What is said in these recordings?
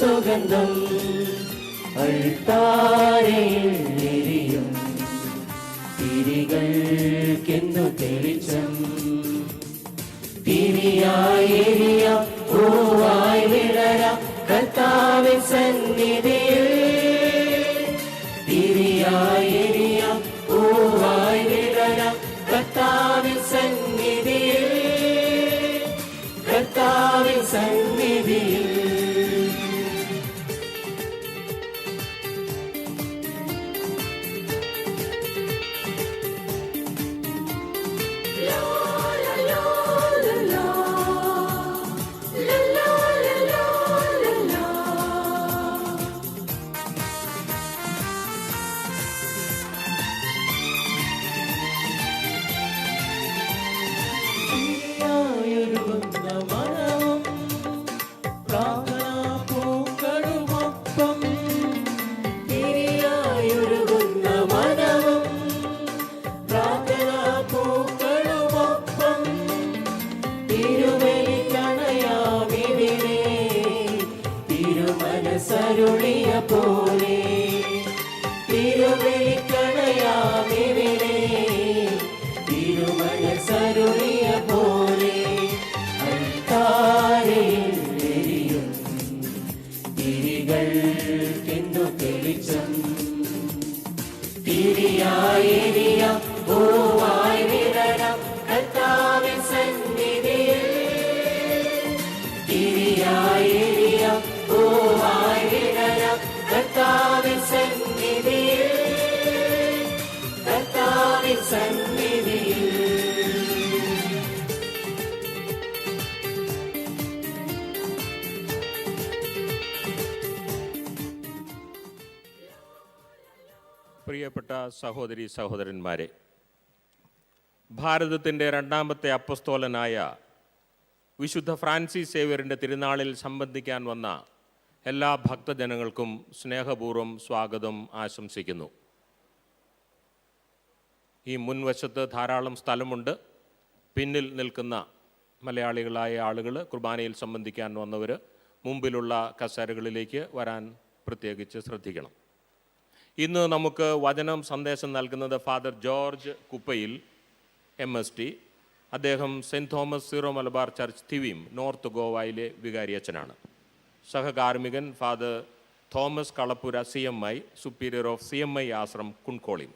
സുഗന്ധം അൾത്താരയിൽ എരിയും തിരികൾക്കെന്നു തെളിച്ചം തിരിയായി എരിയാം പൂവായി വിടരാം കർത്താവിൻ സന്നിധിയിൽ തിരിയായി എരിയാം പൂവായി വിടരാം കർത്താവിൻ സന്നിധിയിൽ കർത്താവിൻ സന്നിധിയിൽ സരുളിയ പോലെ തിരുവെളിക്കണയാമിവിടെ തിരുമനസരുളിയ പോലെ അൾത്താരയിൽ എരിയും തിരികൾക്കെന്നു തെളിച്ചം തിരിയായി എരിയാം പൂവായി വിടരാം കർത്താവിൻ സന്നിധിയിൽ തിരിയായി എരിയാം പൂവായി വിടരാം കർത്താവിൻ സന്നിധിയിൽ കർത്താവിൻ സന്നിധിയിൽ പ്രിയപ്പെട്ട സഹോദരി സഹോദരന്മാരെ, ഭാരതത്തിൻ്റെ രണ്ടാമത്തെ അപ്പസ്തോലനായ വിശുദ്ധ ഫ്രാൻസിസ് സേവ്യറിൻ്റെ തിരുനാളിൽ സംബന്ധിക്കാൻ വന്ന എല്ലാ ഭക്തജനങ്ങൾക്കും സ്നേഹപൂർവ്വം സ്വാഗതം ആശംസിക്കുന്നു. ഈ മുൻവശത്ത് ധാരാളം സ്ഥലമുണ്ട്. പിന്നിൽ നിൽക്കുന്ന മലയാളികളായ ആളുകൾ, കുർബാനയിൽ സംബന്ധിക്കാൻ വന്നവർ മുമ്പിലുള്ള കസേരകളിലേക്ക് വരാൻ പ്രത്യേകിച്ച് ശ്രദ്ധിക്കണം. ഇന്ന് നമുക്ക് വചനം സന്ദേശം നൽകുന്നത് ഫാദർ ജോർജ് കുപ്പയിൽ MST. അദ്ദേഹം saint Thomas Syro Malabar church Thivim north ഗോവയിലെ വികാരിയച്ഛനാണ്. സഹകാർമ്മികൻ father Thomas Kalappura CMI, superior of CMI ashram Cuncolim.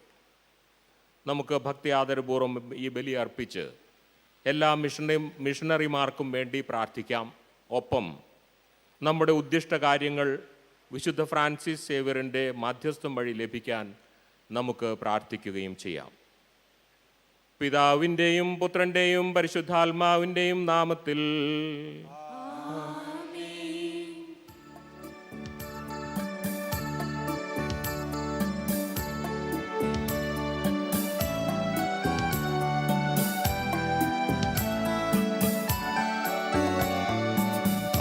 നമുക്ക് ഭക്തി ആദരപൂർവ്വം ഈ ബലി അർപ്പിച്ച് എല്ലാ മിഷണറിമാർക്കും വേണ്ടി പ്രാർത്ഥിക്കാം. ഒപ്പം നമ്മുടെ ഉദ്ദിഷ്ട കാര്യങ്ങൾ വിശുദ്ധ ഫ്രാൻസിസ് സേവ്യറിൻ്റെ മാധ്യസ്ഥം വഴി ലഭിക്കാൻ നമുക്ക് പ്രാർത്ഥിക്കുകയും ചെയ്യാം. പിതാവിൻ്റെയും പുത്രൻ്റെയും പരിശുദ്ധാത്മാവിൻ്റെയും നാമത്തിൽ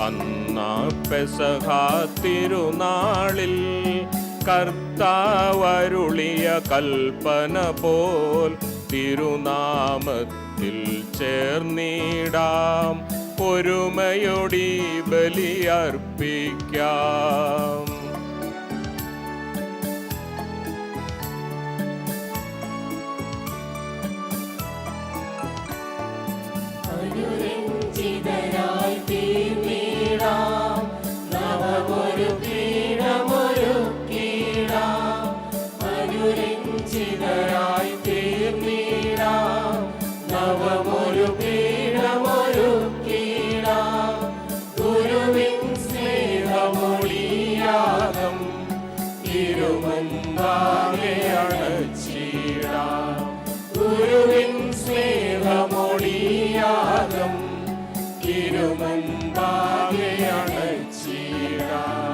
അന്നാ പെസഹാ തിരുനാളിൽ കർത്താവരുളിയ കൽപ്പന പോൽ തിരുനാമത്തിൽ ചേർന്നിടാം, ഒരുമയൊടി ബലിയർപ്പിക്കാം. ഗുരുവിൻ സ്നേഹമൊളിയാകം തിരുമൻപാകെ അണച്ചിടാം.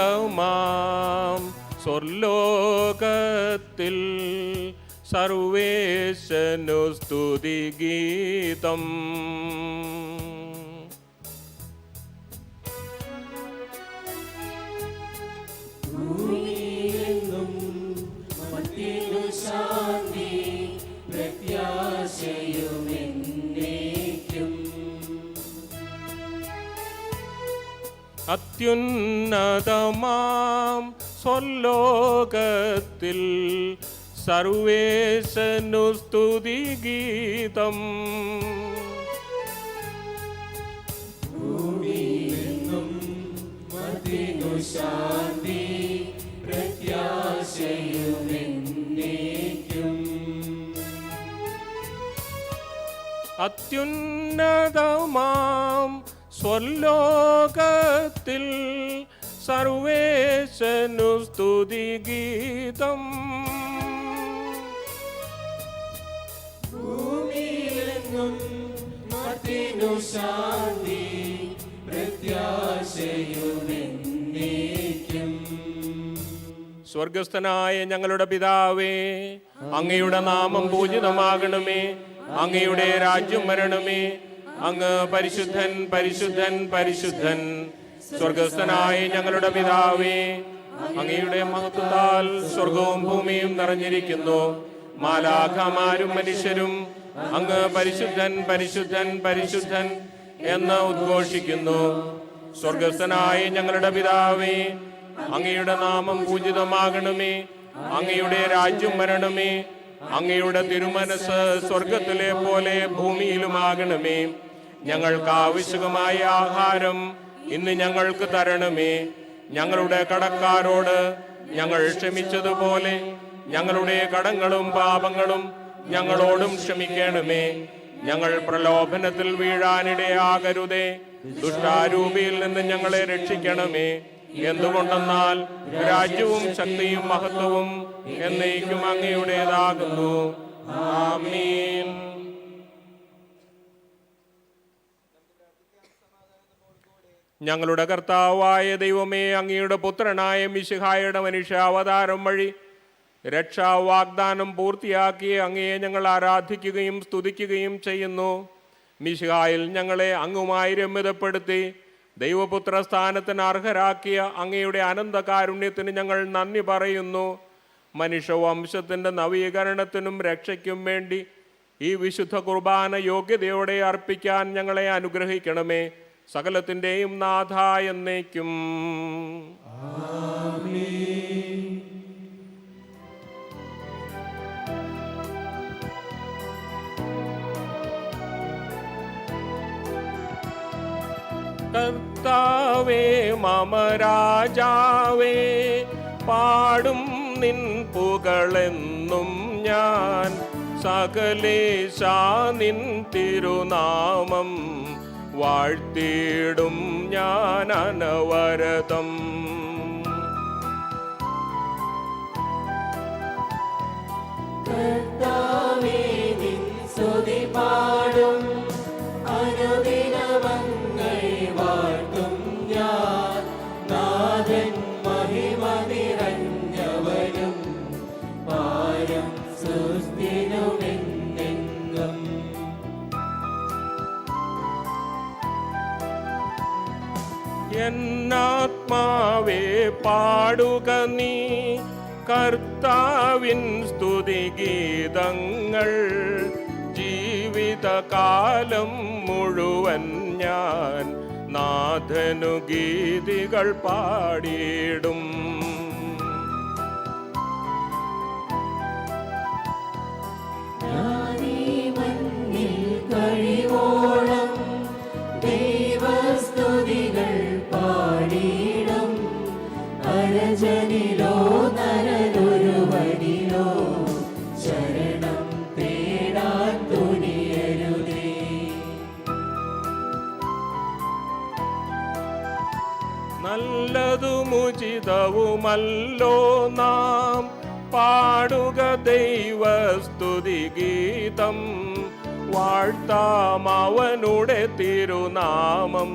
അത്യുന്നതമാം സ്വർലോകത്തിൽ സർവേശനു സ്തുതിഗീതം. അത്യുന്നതമാം സ്വലോകത്തിൽ സർവേശനു സ്തുതിഗീതം. ശാന്തി പ്രത്യാശയുമെന്നേക്കും. അത്യുന്നതമാം സ്വലോകത്തിൽ സർവേശനു സ്തുതിഗീതം. ഭൂമിയിലെങ്ങും മർത്യനു ശാന്തി പ്രത്യാശയുമെന്നേക്കും. സ്വർഗസ്ഥനായ ഞങ്ങളുടെ പിതാവേ, അങ്ങയുടെ നാമം പൂജിതമാകണമേ. അങ്ങയുടെ രാജ്യം വരണമേ. അങ്ങ് പരിശുദ്ധൻ പരിശുദ്ധൻ പരിശുദ്ധൻ. സ്വർഗസ്ഥനായ ഞങ്ങളുടെ പിതാവേ, അങ്ങയുടെ മഹത്വത്താൽ സ്വർഗവും ഭൂമിയും നിറഞ്ഞിരിക്കുന്നു. മാലാഖമാരും മനുഷ്യരും അങ്ങ് പരിശുദ്ധൻ പരിശുദ്ധൻ പരിശുദ്ധൻ എന്ന് ഉദ്ഘോഷിക്കുന്നു. സ്വർഗസ്ഥനായ ഞങ്ങളുടെ പിതാവേ, അങ്ങയുടെ നാമം പൂജിതമാകണമേ. അങ്ങയുടെ രാജ്യം വരണമേ. അങ്ങയുടെ തിരുമനസ് സ്വർഗത്തിലെ പോലെ ഭൂമിയിലുമാകണമേ. ഞങ്ങൾക്ക് ആവശ്യമായ ആഹാരം ഇന്ന് ഞങ്ങൾക്ക് തരണമേ. ഞങ്ങളുടെ കടക്കാരോട് ഞങ്ങൾ ക്ഷമിച്ചതുപോലെ ഞങ്ങളുടെ കടങ്ങളും പാപങ്ങളും ഞങ്ങളോടും ക്ഷമിക്കണമേ. ഞങ്ങൾ പ്രലോഭനത്തിൽ വീഴാനിടയാകരുതേ. ദുഷ്ടാരൂപിയിൽ നിന്ന് ഞങ്ങളെ രക്ഷിക്കണമേ. എന്തുകൊണ്ടെന്നാൽ രാജ്യവും ശക്തിയും മഹത്വവും എന്നേക്കും അങ്ങയുടേതാകുന്നു. ആമീൻ. ഞങ്ങളുടെ കർത്താവായ ദൈവമേ, അങ്ങയുടെ പുത്രനായ മിശിഹായുടെ മനുഷ്യാവതാരം വഴി രക്ഷാ വാഗ്ദാനം പൂർത്തിയാക്കി അങ്ങയെ ഞങ്ങൾ ആരാധിക്കുകയും സ്തുതിക്കുകയും ചെയ്യുന്നു. മിശിഹായിൽ ഞങ്ങളെ അങ്ങുമായി രമ്യതപ്പെടുത്തി ദൈവപുത്ര സ്ഥാനത്തിന് അർഹരാക്കിയ അങ്ങയുടെ അനന്തകാരുണ്യത്തിന് ഞങ്ങൾ നന്ദി പറയുന്നു. മനുഷ്യവംശത്തിൻ്റെ നവീകരണത്തിനും രക്ഷയ്ക്കും വേണ്ടി ഈ വിശുദ്ധ കുർബാന യോഗ്യതയോടെ അർപ്പിക്കാൻ ഞങ്ങളെ അനുഗ്രഹിക്കണമേ. സകലത്തിൻ്റെയും നാഥ എന്നേക്കും. കർത്താവേ മമ രാജാവേ, പാടും നിൻ പുകളെന്നും ഞാൻ. സകലേശാ നിൻ തിരുനാമം വാഴ്ത്തിയിടും ഞാൻ അനവരതം. കർത്താവേ നിൻ സ്തുതി പാടും, അനുദിനമങ്ങയെ വാഴ്ത്തും ഞാൻ. നാഥൻ മഹിമ നിറഞ്ഞവനും പാരം സുസ്ഥിരമെന്നെങ്ങും. എന്നാത്മാവേ പാടുക നീ കർത്താവിൻ സ്തുതിഗീതങ്ങൾ. ജീവിതകാലം മുഴുവൻ ഞാൻ നാഥനു ഗീതികൾ പാടിയിടും. ഞാനീ മണ്ണിൽ കഴിവോളം ദൈവസ്തുതികൾ പാടിയിടും. അരജനിലോ നരനൊരുവനിലോ ശരണം തേടാൻ തുനിയരുതേ. നല്ലതുമുചിതവുമല്ലോ നാം പാടുക ദൈവസ്തുതിഗീതം. വാഴ്ത്താം അവനുടെ തിരുനാമം.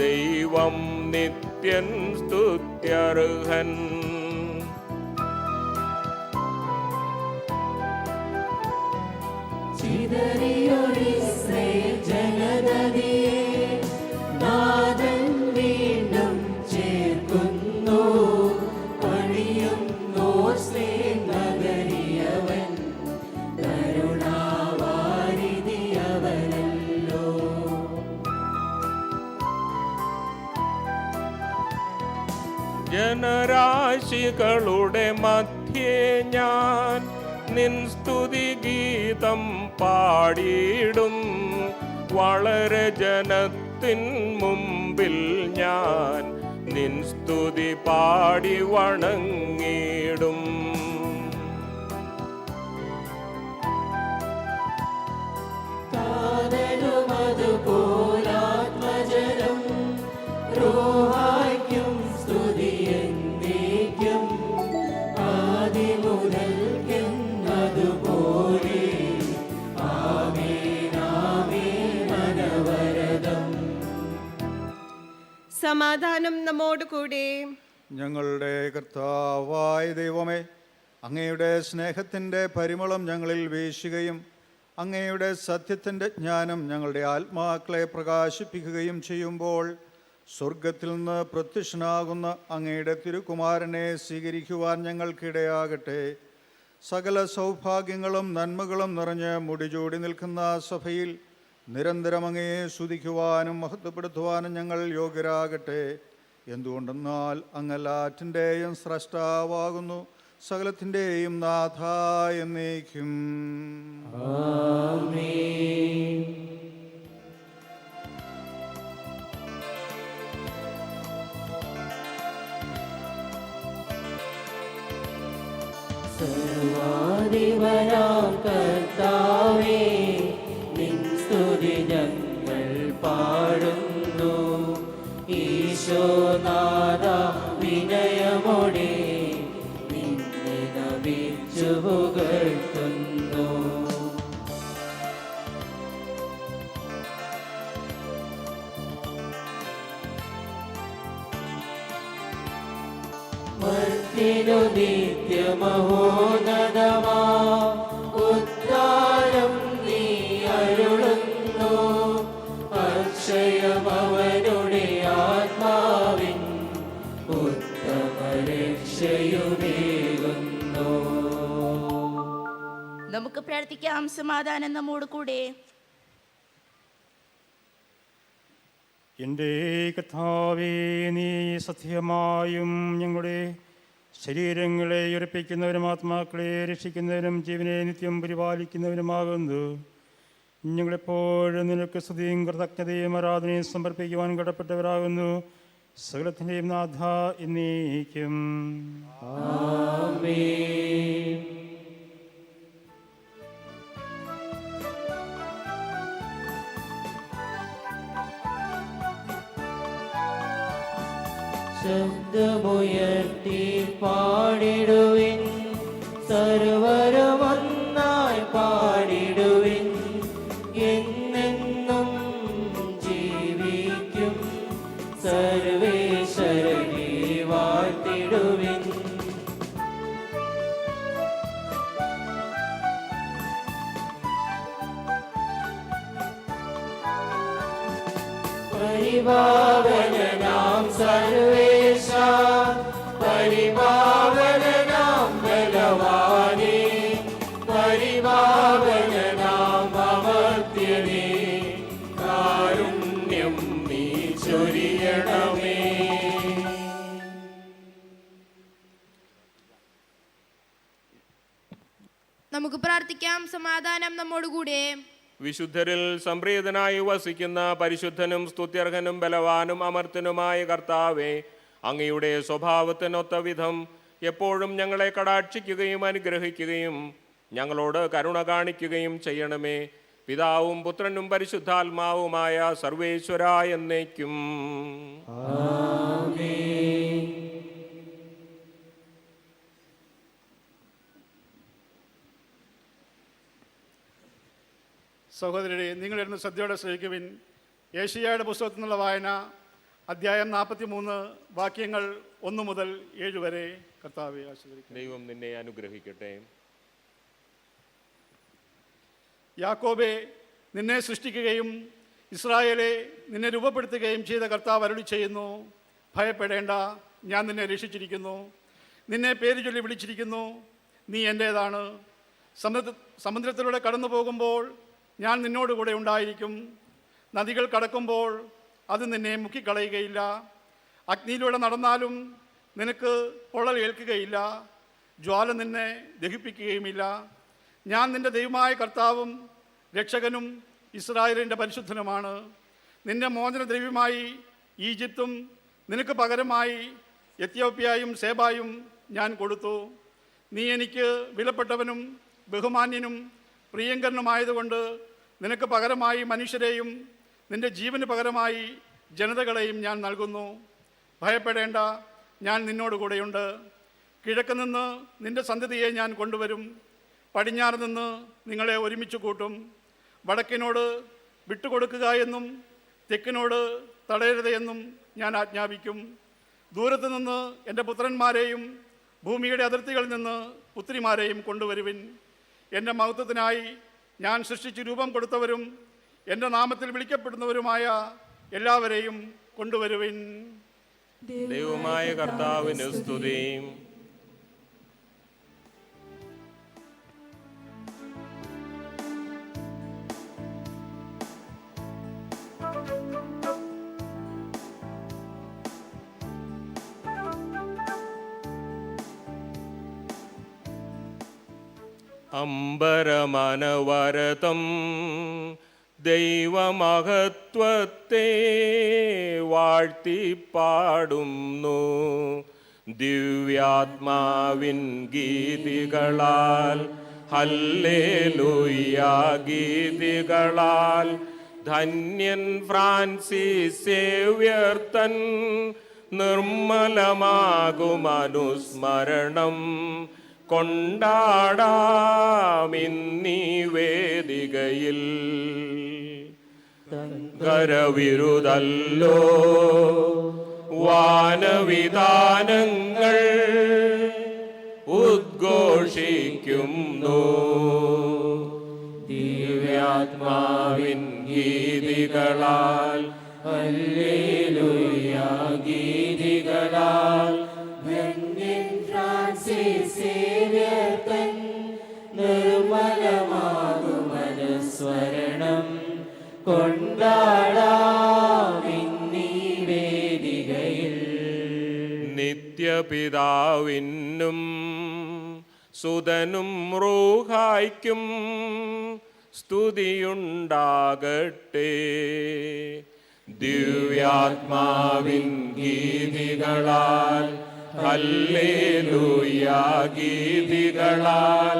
ദൈവം നിത്യൻ സ്തുത്യർഹൻ. ചിതറിയൊരിസ്രയേൽ ജനതയെ നാഥൻ വീണ്ടും ചേർക്കുന്നു. പണിയുന്നോർ സ്ലേം നഗരിയവൻ, കരുണാവാരിധിയവനല്ലോ. ജനരാശികളുടെ മധ്യേ ഞാൻ നിൻ സ്തുതി ഗീതം പാടിയിടും. വളരെ ജനത്തിൻ മുമ്പിൽ ഞാൻ നിൻ സ്തുതി പാടി വണങ്ങിടും. താതനുമതുപോലാത്മജനം റൂഹായ്ക്കും സ്തുതി എന്നേക്കും. ആദിമുതൽക്കെന്നതുപോലെ ആമേൻ ആമേൻ അനവരതം. സമാധാനം നമ്മോടുകൂടെ. ഞങ്ങളുടെ കർത്താവായ ദൈവമേ, അങ്ങയുടെ സ്നേഹത്തിൻ്റെ പരിമളം ഞങ്ങളിൽ വീശുകയും അങ്ങയുടെ സത്യത്തിൻ്റെ ജ്ഞാനം ഞങ്ങളുടെ ആത്മാക്കളെ പ്രകാശിപ്പിക്കുകയും ചെയ്യുമ്പോൾ സ്വർഗത്തിൽ നിന്ന് പ്രത്യക്ഷനാകുന്ന അങ്ങയുടെ തിരുക്കുമാരനെ സ്വീകരിക്കുവാൻ ഞങ്ങൾക്കിടയാകട്ടെ. സകല സൗഭാഗ്യങ്ങളും നന്മകളും നിറഞ്ഞ് മുടിചൂടി നിൽക്കുന്ന സഭയിൽ നിരന്തരം അങ്ങയെ സ്തുതിക്കുവാനും മഹത്വപ്പെടുത്തുവാനും ഞങ്ങൾ യോഗ്യരാകട്ടെ. എന്തുകൊണ്ടെന്നാൽ അങ്ങെല്ലാറ്റിൻ്റെയും സ്രഷ്ടാവാകുന്നു, സകലത്തിൻ്റെയും നാഥ എന്നേക്കും. ആമേൻ. സർവാധിപനാം കർത്താവേ, നിൻ സ്തുതി ഞങ്ങൾ പാടുന്നു. ഈശോനാഥ വിനയമോടെ നിന്നെ നമിച്ചു പുകഴ്ത്തുന്നു. മർത്യനു നിത്യമഹോന്നതമാ ഉദ്ധാരം നീ അരുളുന്നു. അക്ഷയമവനുടെ ആത്മാവിൻ ഉത്തമ രക്ഷയുമേകുന്നു. നമുക്ക് പ്രാർത്ഥിക്കാം. സമാധാനം നമ്മോട് കൂടെ. എൻ്റെ കർത്താവേ, നീ സത്യമായും ഞങ്ങളുടെ ശരീരങ്ങളെ ഉറപ്പിക്കുന്നവരും ആത്മാക്കളെ രക്ഷിക്കുന്നവരും ജീവനെ നിത്യം പരിപാലിക്കുന്നവരുമാകുന്നു. ഞങ്ങളെപ്പോഴും നിനക്ക് സ്തുതിയും കൃതജ്ഞതയും ആരാധനയും സമർപ്പിക്കുവാൻ കടപ്പെട്ടവരാകുന്നു. സകലത്തിൻ്റെയും നാഥ എന്നേക്കും. ആമേൻ. ശബ്ദമുയർത്തി പാടിടുവിൻ, സർവരും ഒന്നായി പാടിടുവിൻ. എന്നെന്നും ജീവിക്കും സർവേശ്വരനെ വാഴ്ത്തിടുവിൻ. പരിപാവനാം സർവേശ, പരിപാവനാം ബലവാനേ, പരിപാവനാം അമർത്യനേ, കാരുണ്യം നീ ചൊരിയണമേ. നമുക്ക് പ്രാർത്ഥിക്കാം. സമാധാനം നമ്മോടുകൂടെ. വിശുദ്ധരിൽ സംപ്രീതനായി വസിക്കുന്ന പരിശുദ്ധനും സ്തുത്യർഹനും ബലവാനും അമർത്തനുമായ കർത്താവേ, അങ്ങയുടെ സ്വഭാവത്തിനൊത്ത വിധം എപ്പോഴും ഞങ്ങളെ കടാക്ഷിക്കുകയും അനുഗ്രഹിക്കുകയും ഞങ്ങളോട് കരുണ കാണിക്കുകയും ചെയ്യണമേ. പിതാവും പുത്രനും പരിശുദ്ധാത്മാവുമായ സർവേശ്വര എന്നേക്കും. സഹോദരരെ, നിങ്ങളിരുന്ന് ശ്രദ്ധയോടെ ശ്രമിക്കുവിൻ. ഏഷ്യായുടെ പുസ്തകത്തിൽ നിന്നുള്ള വായന, അധ്യായം 43, വാക്യങ്ങൾ 1 മുതൽ 7 വരെ. കർത്താവെ ആശീർവദിക്കട്ടെ. ദൈവം നിന്നെ അനുഗ്രഹിക്കട്ടെ. യാക്കോബെ, നിന്നെ സൃഷ്ടിക്കുകയും ഇസ്രായേലെ നിന്നെ രൂപപ്പെടുത്തുകയും ചെയ്ത കർത്താവ് അരുളി ചെയ്യുന്നു, ഭയപ്പെടേണ്ട, ഞാൻ നിന്നെ രക്ഷിച്ചിരിക്കുന്നു. നിന്നെ പേര് ചൊല്ലി വിളിച്ചിരിക്കുന്നു, നീ എൻ്റേതാണ്. സമുദ്രത്തിലൂടെ കടന്നു പോകുമ്പോൾ ഞാൻ നിന്നോടുകൂടെ ഉണ്ടായിരിക്കും. നദികൾ കടക്കുമ്പോൾ അത് നിന്നെ മുക്കിക്കളയുകയില്ല. അഗ്നിയിലൂടെ നടന്നാലും നിനക്ക് പൊള്ളൽ ഏൽക്കുകയില്ല, ജ്വാല നിന്നെ ദഹിപ്പിക്കുകയുമില്ല. ഞാൻ നിന്റെ ദൈവമായ കർത്താവും രക്ഷകനും ഇസ്രായേലിൻ്റെ പരിശുദ്ധനുമാണ്. നിന്റെ മോചനദ്രവ്യമായി ഈജിപ്തും നിനക്ക് പകരമായി എത്യോപ്യയും സേബായും ഞാൻ കൊടുത്തു. നീ എനിക്ക് വിലപ്പെട്ടവനും ബഹുമാന്യനും പ്രിയങ്കരനുമായതുകൊണ്ട് നിനക്ക് പകരമായി മനുഷ്യരെയും നിന്റെ ജീവന് പകരമായി ജനതകളെയും ഞാൻ നൽകുന്നു. ഭയപ്പെടേണ്ട, ഞാൻ നിന്നോട് കൂടെയുണ്ട്. കിഴക്ക് നിന്ന് നിന്റെ സന്തതിയെ ഞാൻ കൊണ്ടുവരും. പടിഞ്ഞാറ് നിന്ന് നിങ്ങളെ ഒരുമിച്ച് കൂട്ടും. വടക്കിനോട് വിട്ടുകൊടുക്കുക എന്നും തെക്കിനോട് തടയരുതെന്നും ഞാൻ ആജ്ഞാപിക്കും. ദൂരത്ത് നിന്ന് എൻ്റെ പുത്രന്മാരെയും ഭൂമിയുടെ അതിർത്തികളിൽ നിന്ന് പുത്രിമാരെയും കൊണ്ടുവരുവിൻ. എൻ്റെ മഹത്വത്തിനായി ഞാൻ സൃഷ്ടിച്ച് രൂപം കൊടുത്തവരും എൻ്റെ നാമത്തിൽ വിളിക്കപ്പെടുന്നവരുമായ എല്ലാവരെയും കൊണ്ടുവരുവിൻ. ദൈവമായ കർത്താവിന് സ്തുതി. അമ്പരമനവരതം ദൈവമഹത്വത്തെ വാഴ്ത്തിപ്പാടുന്നു. ദിവ്യാത്മാവിൻ ഗീതികളാൽ ഹല്ലേലൂയ ഗീതികളാൽ ധന്യൻ ഫ്രാൻസിസ് സേവ്യർ തൻ നിർമ്മലമാകുമനുസ്മരണം കൊണ്ടാടാമിന്നീ വേദികയിൽ. കരവിരുതല്ലോ വാനവിധാനങ്ങൾ ഉദ്ഘോഷിക്കുന്നു. ദിവ്യാത്മാവിൻ ഗീതികളാൽ ഹല്ലേലൂയ ഗീതികളാൽ ധന്യൻ ഫ്രാൻസിസ് സേവ്യർ തൻ നിർമ്മലമാകുമനുസ്മരണം കൊണ്ടാടാമിന്നീ വേദികയിൽ. നിത്യപിതാവിനും സുതനും റൂഹായ്ക്കും സ്തുതിയുണ്ടാകട്ടെ. ദിവ്യാത്മാവിൻ ഗീതികളാൽ ഹല്ലേലൂയ ഗീതികളാൽ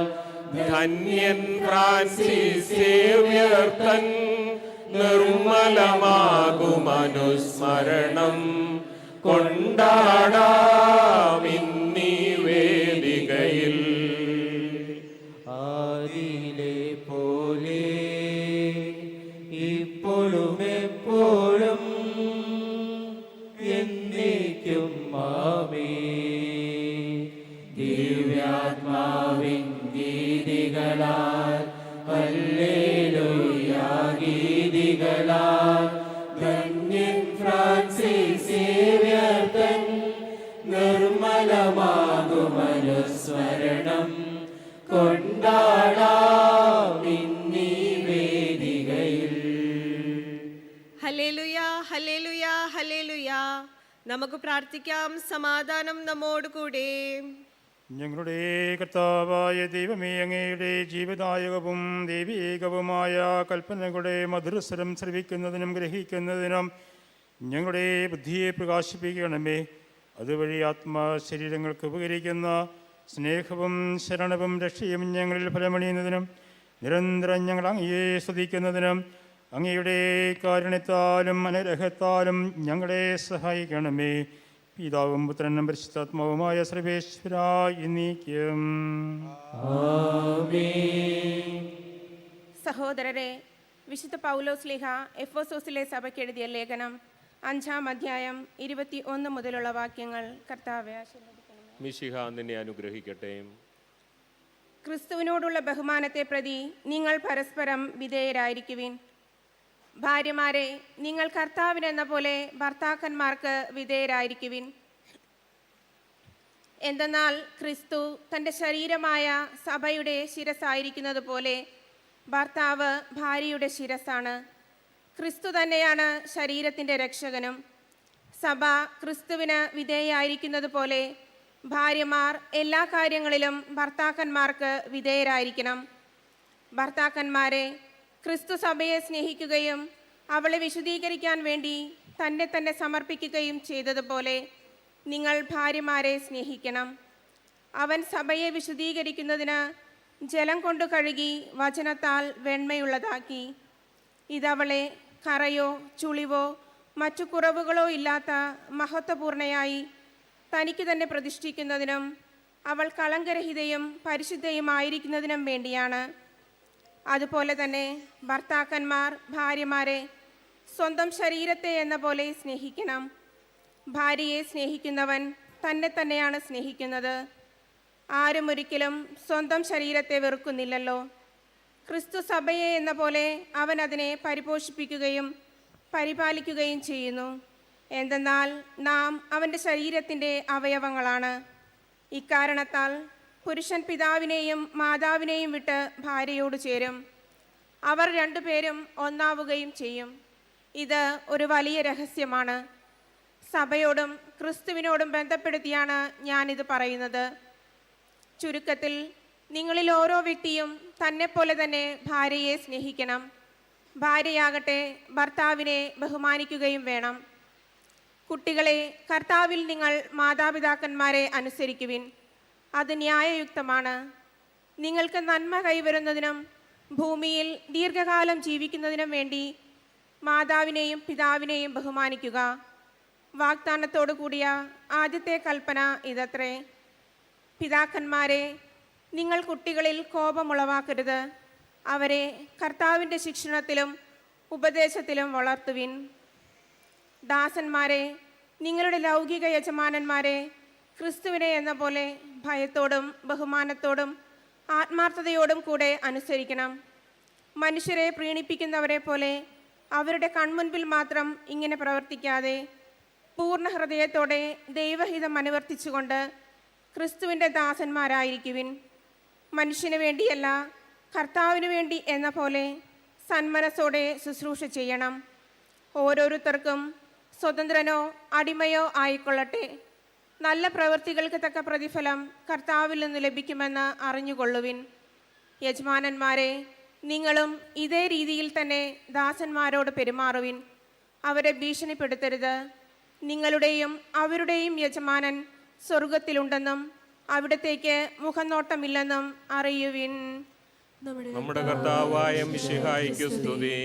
ധന്യൻ ഫ്രാൻസിസ് സേവ്യർ തൻ നിർമ്മലമാകുമനുസ്മരണം കൊണ്ടാടാമിന്നീ വേദികയിൽ. ആദിയിലെ പോലെ ഇപ്പോഴും എപ്പോഴും എന്നേക്കും ആമേൻ. ദിവ്യാത്മാവിൻ ഗീതികളാൽ ഹല്ലേലൂയ ഗീതികളാൽ ധന്യൻ ഫ്രാൻസിസ് സേവ്യർ തൻ നിർമ്മലമാകുമനുസ്മരണം കൊണ്ടാടാമിന്നീ വേദികയിൽ. ഹല്ലേലൂയ ഹല്ലേലൂയ ഹല്ലേലൂയ. നമുക്ക് പ്രാർത്ഥിക്കാം. സമാധാനം നമ്മോട് കൂടെ. ഞങ്ങളുടെ കർത്താവായ ദൈവമേ, അങ്ങയുടെ ജീവദായകവും ദൈവീകവുമായ കൽപ്പനകളുടെ മധുരസ്വരം ശ്രവിക്കുന്നതിനും ഗ്രഹിക്കുന്നതിനും ഞങ്ങളുടെ ബുദ്ധിയെ പ്രകാശിപ്പിക്കണമേ. അതുവഴി ആത്മശരീരങ്ങൾക്ക് ഉപകരിക്കുന്ന സ്നേഹവും ശരണവും രക്ഷയും ഞങ്ങളിൽ ഫലമണിയുന്നതിനും നിരന്തരം ഞങ്ങൾ അങ്ങയെ സ്തുതിക്കുന്നതിനും അങ്ങയുടെ കാരുണ്യത്താലും അനുഗ്രഹത്താലും ഞങ്ങളെ സഹായിക്കണമേ. പിതാവും പുത്രനും പരിശുദ്ധാത്മാവുമായ സർവേശ്വര എന്നേക്കും. സഹോദരരെ, വിശുദ്ധ പൗലോസ് ശ്ലീഹ എഫെസോസിലെ സഭയ്ക്ക് എഴുതിയ ലേഖനം 5-ാം അധ്യായം 21 മുതലുള്ള വാക്യങ്ങൾ കർത്താവെ ആശീർവദിക്കണമേ. മിശിഹ നിന്നെ അനുഗ്രഹിക്കട്ടെ. ക്രിസ്തുവിനോടുള്ള ബഹുമാനത്തെ പ്രതി നിങ്ങൾ പരസ്പരം വിധേയരായിരിക്കുവിൻ. ഭാര്യമാരെ, നിങ്ങൾ കർത്താവിനെന്ന പോലെ ഭർത്താക്കന്മാർക്ക് വിധേയരായിരിക്കുവിൻ. എന്തെന്നാൽ ക്രിസ്തു തൻ്റെ ശരീരമായ സഭയുടെ ശിരസ്സായിരിക്കുന്നത് പോലെ ഭർത്താവ് ഭാര്യയുടെ ശിരസ്സാണ്. ക്രിസ്തു തന്നെയാണ് ശരീരത്തിൻ്റെ രക്ഷകനും. സഭ ക്രിസ്തുവിന് വിധേയായിരിക്കുന്നത് പോലെ ഭാര്യമാർ എല്ലാ കാര്യങ്ങളിലും ഭർത്താക്കന്മാർക്ക് വിധേയരായിരിക്കണം. ഭർത്താക്കന്മാരെ, ക്രിസ്തു സഭയെ സ്നേഹിക്കുകയും അവളെ വിശുദ്ധീകരിക്കാൻ വേണ്ടി തന്നെ സമർപ്പിക്കുകയും ചെയ്തതുപോലെ നിങ്ങൾ ഭാര്യമാരെ സ്നേഹിക്കണം. അവൻ സഭയെ വിശുദ്ധീകരിക്കുന്നതിന് ജലം കൊണ്ടു കഴുകി വചനത്താൽ വെണ്മയുള്ളതാക്കി. ഇതവളെ കറയോ ചുളിവോ മറ്റു കുറവുകളോ ഇല്ലാത്ത മഹത്വപൂർണയായി തനിക്ക് തന്നെ പ്രതിഷ്ഠിക്കുന്നതിനും അവൾ കളങ്കരഹിതയും പരിശുദ്ധയുമായിരിക്കുന്നതിനും വേണ്ടിയാണ്. അതുപോലെ തന്നെ ഭർത്താക്കന്മാർ ഭാര്യമാരെ സ്വന്തം ശരീരത്തെ എന്ന പോലെ സ്നേഹിക്കണം. ഭാര്യയെ സ്നേഹിക്കുന്നവൻ തന്നെയാണ് സ്നേഹിക്കുന്നത്. ആരും ഒരിക്കലും സ്വന്തം ശരീരത്തെ വെറുക്കുന്നില്ലല്ലോ. ക്രിസ്തു സഭയെ എന്ന പോലെ അവൻ അതിനെ പരിപോഷിപ്പിക്കുകയും പരിപാലിക്കുകയും ചെയ്യുന്നു. എന്തെന്നാൽ നാം അവൻ്റെ ശരീരത്തിൻ്റെ അവയവങ്ങളാണ്. ഇക്കാരണത്താൽ പുരുഷൻ പിതാവിനെയും മാതാവിനെയും വിട്ട് ഭാര്യയോട് ചേരും, അവർ രണ്ടുപേരും ഒന്നാവുകയും ചെയ്യും. ഇത് ഒരു വലിയ രഹസ്യമാണ്. സഭയോടും ക്രിസ്തുവിനോടും ബന്ധപ്പെടുത്തിയാണ് ഞാനിത് പറയുന്നത്. ചുരുക്കത്തിൽ നിങ്ങളിൽ ഓരോ വ്യക്തിയും തന്നെപ്പോലെ തന്നെ ഭാര്യയെ സ്നേഹിക്കണം. ഭാര്യയാകട്ടെ ഭർത്താവിനെ ബഹുമാനിക്കുകയും വേണം. കുട്ടികളെ, കർത്താവിൽ നിങ്ങൾ മാതാപിതാക്കന്മാരെ അനുസരിക്കുവിൻ, അത് ന്യായയുക്തമാണ്. നിങ്ങൾക്ക് നന്മ കൈവരുന്നതിനും ഭൂമിയിൽ ദീർഘകാലം ജീവിക്കുന്നതിനും വേണ്ടി മാതാവിനെയും പിതാവിനെയും ബഹുമാനിക്കുക. വാഗ്ദാനത്തോടു കൂടിയ ആദ്യത്തെ കൽപ്പന ഇതത്രേ. പിതാക്കന്മാരെ, നിങ്ങൾ കുട്ടികളിൽ കോപമുളവാക്കരുത്, അവരെ കർത്താവിൻ്റെ ശിക്ഷണത്തിലും ഉപദേശത്തിലും വളർത്തുവിൻ. ദാസന്മാരെ, നിങ്ങളുടെ ലൗകിക യജമാനന്മാരെ ക്രിസ്തുവിനെ എന്ന പോലെ ഭയത്തോടും ബഹുമാനത്തോടും ആത്മാർത്ഥതയോടും കൂടെ അനുസരിക്കണം. മനുഷ്യരെ പ്രീണിപ്പിക്കുന്നവരെ പോലെ അവരുടെ കൺമുൻപിൽ മാത്രം ഇങ്ങനെ പ്രവർത്തിക്കാതെ പൂർണ്ണ ഹൃദയത്തോടെ ദൈവഹിതം അനുവർത്തിച്ചുകൊണ്ട് ക്രിസ്തുവിൻ്റെ ദാസന്മാരായിരിക്കുവിൻ. മനുഷ്യന് വേണ്ടിയല്ല, കർത്താവിന് വേണ്ടി എന്ന പോലെ സന്മനസ്സോടെ ശുശ്രൂഷ ചെയ്യണം. ഓരോരുത്തർക്കും സ്വതന്ത്രനോ അടിമയോ ആയിക്കൊള്ളട്ടെ, നല്ല പ്രവൃത്തികൾക്ക് തക്ക പ്രതിഫലം കർത്താവിൽ നിന്ന് ലഭിക്കുമെന്ന് അറിഞ്ഞുകൊള്ളുവിൻ. യജമാനന്മാരെ, നിങ്ങളും ഇതേ രീതിയിൽ തന്നെ ദാസന്മാരോട് പെരുമാറുവിൻ. അവരെ ഭീഷണിപ്പെടുത്തരുത്. നിങ്ങളുടെയും അവരുടെയും യജമാനൻ സ്വർഗത്തിലുണ്ടെന്നും അവിടത്തേക്ക് മുഖനോട്ടമില്ലെന്നും അറിയുവിൻ. നമ്മുടെ കർത്താവായ മിശിഹായിക്ക് സ്തുതി.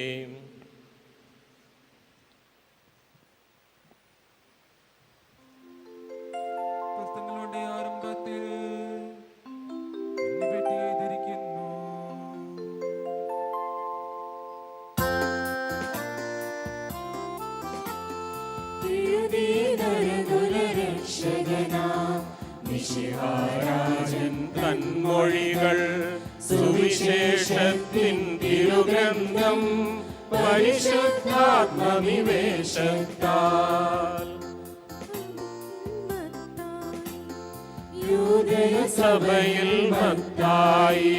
പുസ്തകങ്ങളുടെ ആരംഭത്തിൽ പെട്ടിയെ ധരിക്കുന്നു. മിശിഹാരാജൻ തന്മൊഴികൾ സുവിശേഷത്തിൻ തിരുഗ്രന്ഥം പരിശുദ്ധാത്മനിവേശത്താൽ യൂദയസഭയിൽ മത്തായി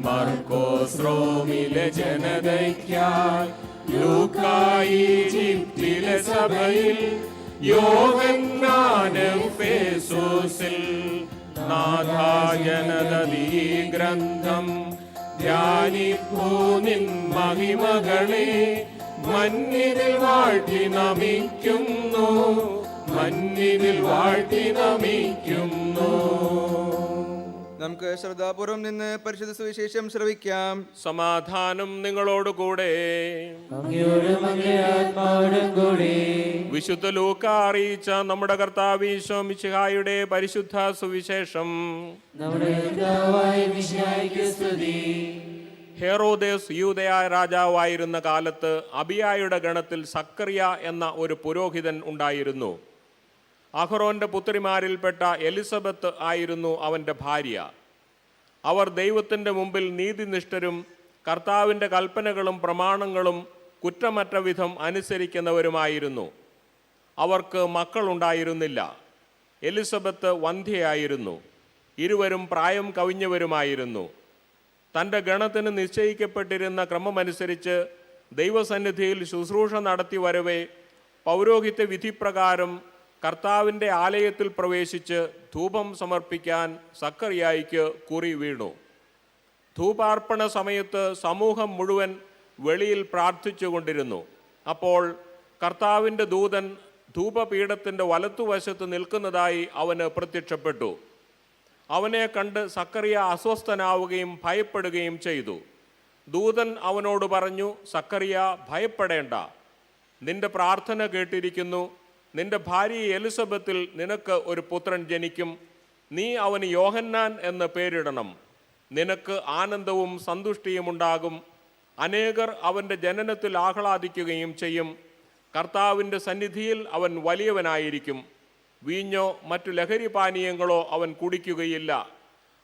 മർക്കോസ് റോമിലെ ജനതയ്ക്കായി ലൂക്കായി ഈജിപ്തിലെ സഭയിൽ യോഹന്നാൻ എഫേസോസിൽ നാഥാ ജനതീ ഗ്രന്ഥം ധ്യാനിപ്പൂ നിൻ മഹിമകളെ മന്നിതിൽ വാഴ്ത്തി നമിക്കുന്നു, മന്നിതിൽ വാഴ്ത്തി നമിക്കുന്നു. നമുക്ക് ശ്രദ്ധാപൂർവം നിന്ന് പരിശുദ്ധ സുവിശേഷം ശ്രവിക്കാം. സമാധാനം നിങ്ങളോടുകൂടെ. വിശുദ്ധ ലൂക്ക അറിയിച്ച നമ്മുടെ കർത്താവ് ഈശോ മിശിഹായുടെ പരിശുദ്ധ സുവിശേഷം. ഹെറോദേസ് യൂദയ രാജാവായിരുന്ന കാലത്ത് അബിയായുടെ ഗണത്തിൽ സക്കറിയ എന്ന ഒരു പുരോഹിതൻ ഉണ്ടായിരുന്നു. അഹ്റോന്റെ പുത്രിമാരിൽപ്പെട്ട എലിസബത്ത് ആയിരുന്നു അവൻ്റെ ഭാര്യ. അവർ ദൈവത്തിൻ്റെ മുമ്പിൽ നീതിനിഷ്ഠരും കർത്താവിൻ്റെ കൽപ്പനകളും പ്രമാണങ്ങളും കുറ്റമറ്റ വിധം അനുസരിക്കുന്നവരുമായിരുന്നു. അവർക്ക് മക്കളുണ്ടായിരുന്നില്ല. എലിസബത്ത് വന്ധ്യയായിരുന്നു. ഇരുവരും പ്രായം കവിഞ്ഞവരുമായിരുന്നു. തൻ്റെ ഗണത്തിന് നിശ്ചയിക്കപ്പെട്ടിരുന്ന ക്രമമനുസരിച്ച് ദൈവസന്നിധിയിൽ ശുശ്രൂഷ നടത്തി വരവേ പൗരോഹിത്യ വിധിപ്രകാരം കർത്താവിൻ്റെ ആലയത്തിൽ പ്രവേശിച്ച് ധൂപം സമർപ്പിക്കാൻ സക്കറിയായിക്ക് കുറി വീണു. ധൂപാർപ്പണ സമയത്ത് സമൂഹം മുഴുവൻ വെളിയിൽ പ്രാർത്ഥിച്ചുകൊണ്ടിരുന്നു. അപ്പോൾ കർത്താവിൻ്റെ ദൂതൻ ധൂപപീഠത്തിൻ്റെ വലത്തുവശത്ത് നിൽക്കുന്നതായി അവന് പ്രത്യക്ഷപ്പെട്ടു. അവനെ കണ്ട് സക്കറിയ അസ്വസ്ഥനാവുകയും ഭയപ്പെടുകയും ചെയ്തു. ദൂതൻ അവനോട് പറഞ്ഞു, സക്കറിയ, ഭയപ്പെടേണ്ട, നിന്റെ പ്രാർത്ഥന കേട്ടിരിക്കുന്നു. നിന്റെ ഭാര്യ എലിസബത്തിൽ നിനക്ക് ഒരു പുത്രൻ ജനിക്കും. നീ അവന് യോഹന്നാൻ എന്ന് പേരിടണം. നിനക്ക് ആനന്ദവും സന്തുഷ്ടിയും ഉണ്ടാകും. അനേകർ അവൻ്റെ ജനനത്തിൽ ആഹ്ലാദിക്കുകയും ചെയ്യും. കർത്താവിൻ്റെ സന്നിധിയിൽ അവൻ വലിയവനായിരിക്കും. വീഞ്ഞോ മറ്റു ലഹരി പാനീയങ്ങളോ അവൻ കുടിക്കുകയില്ല.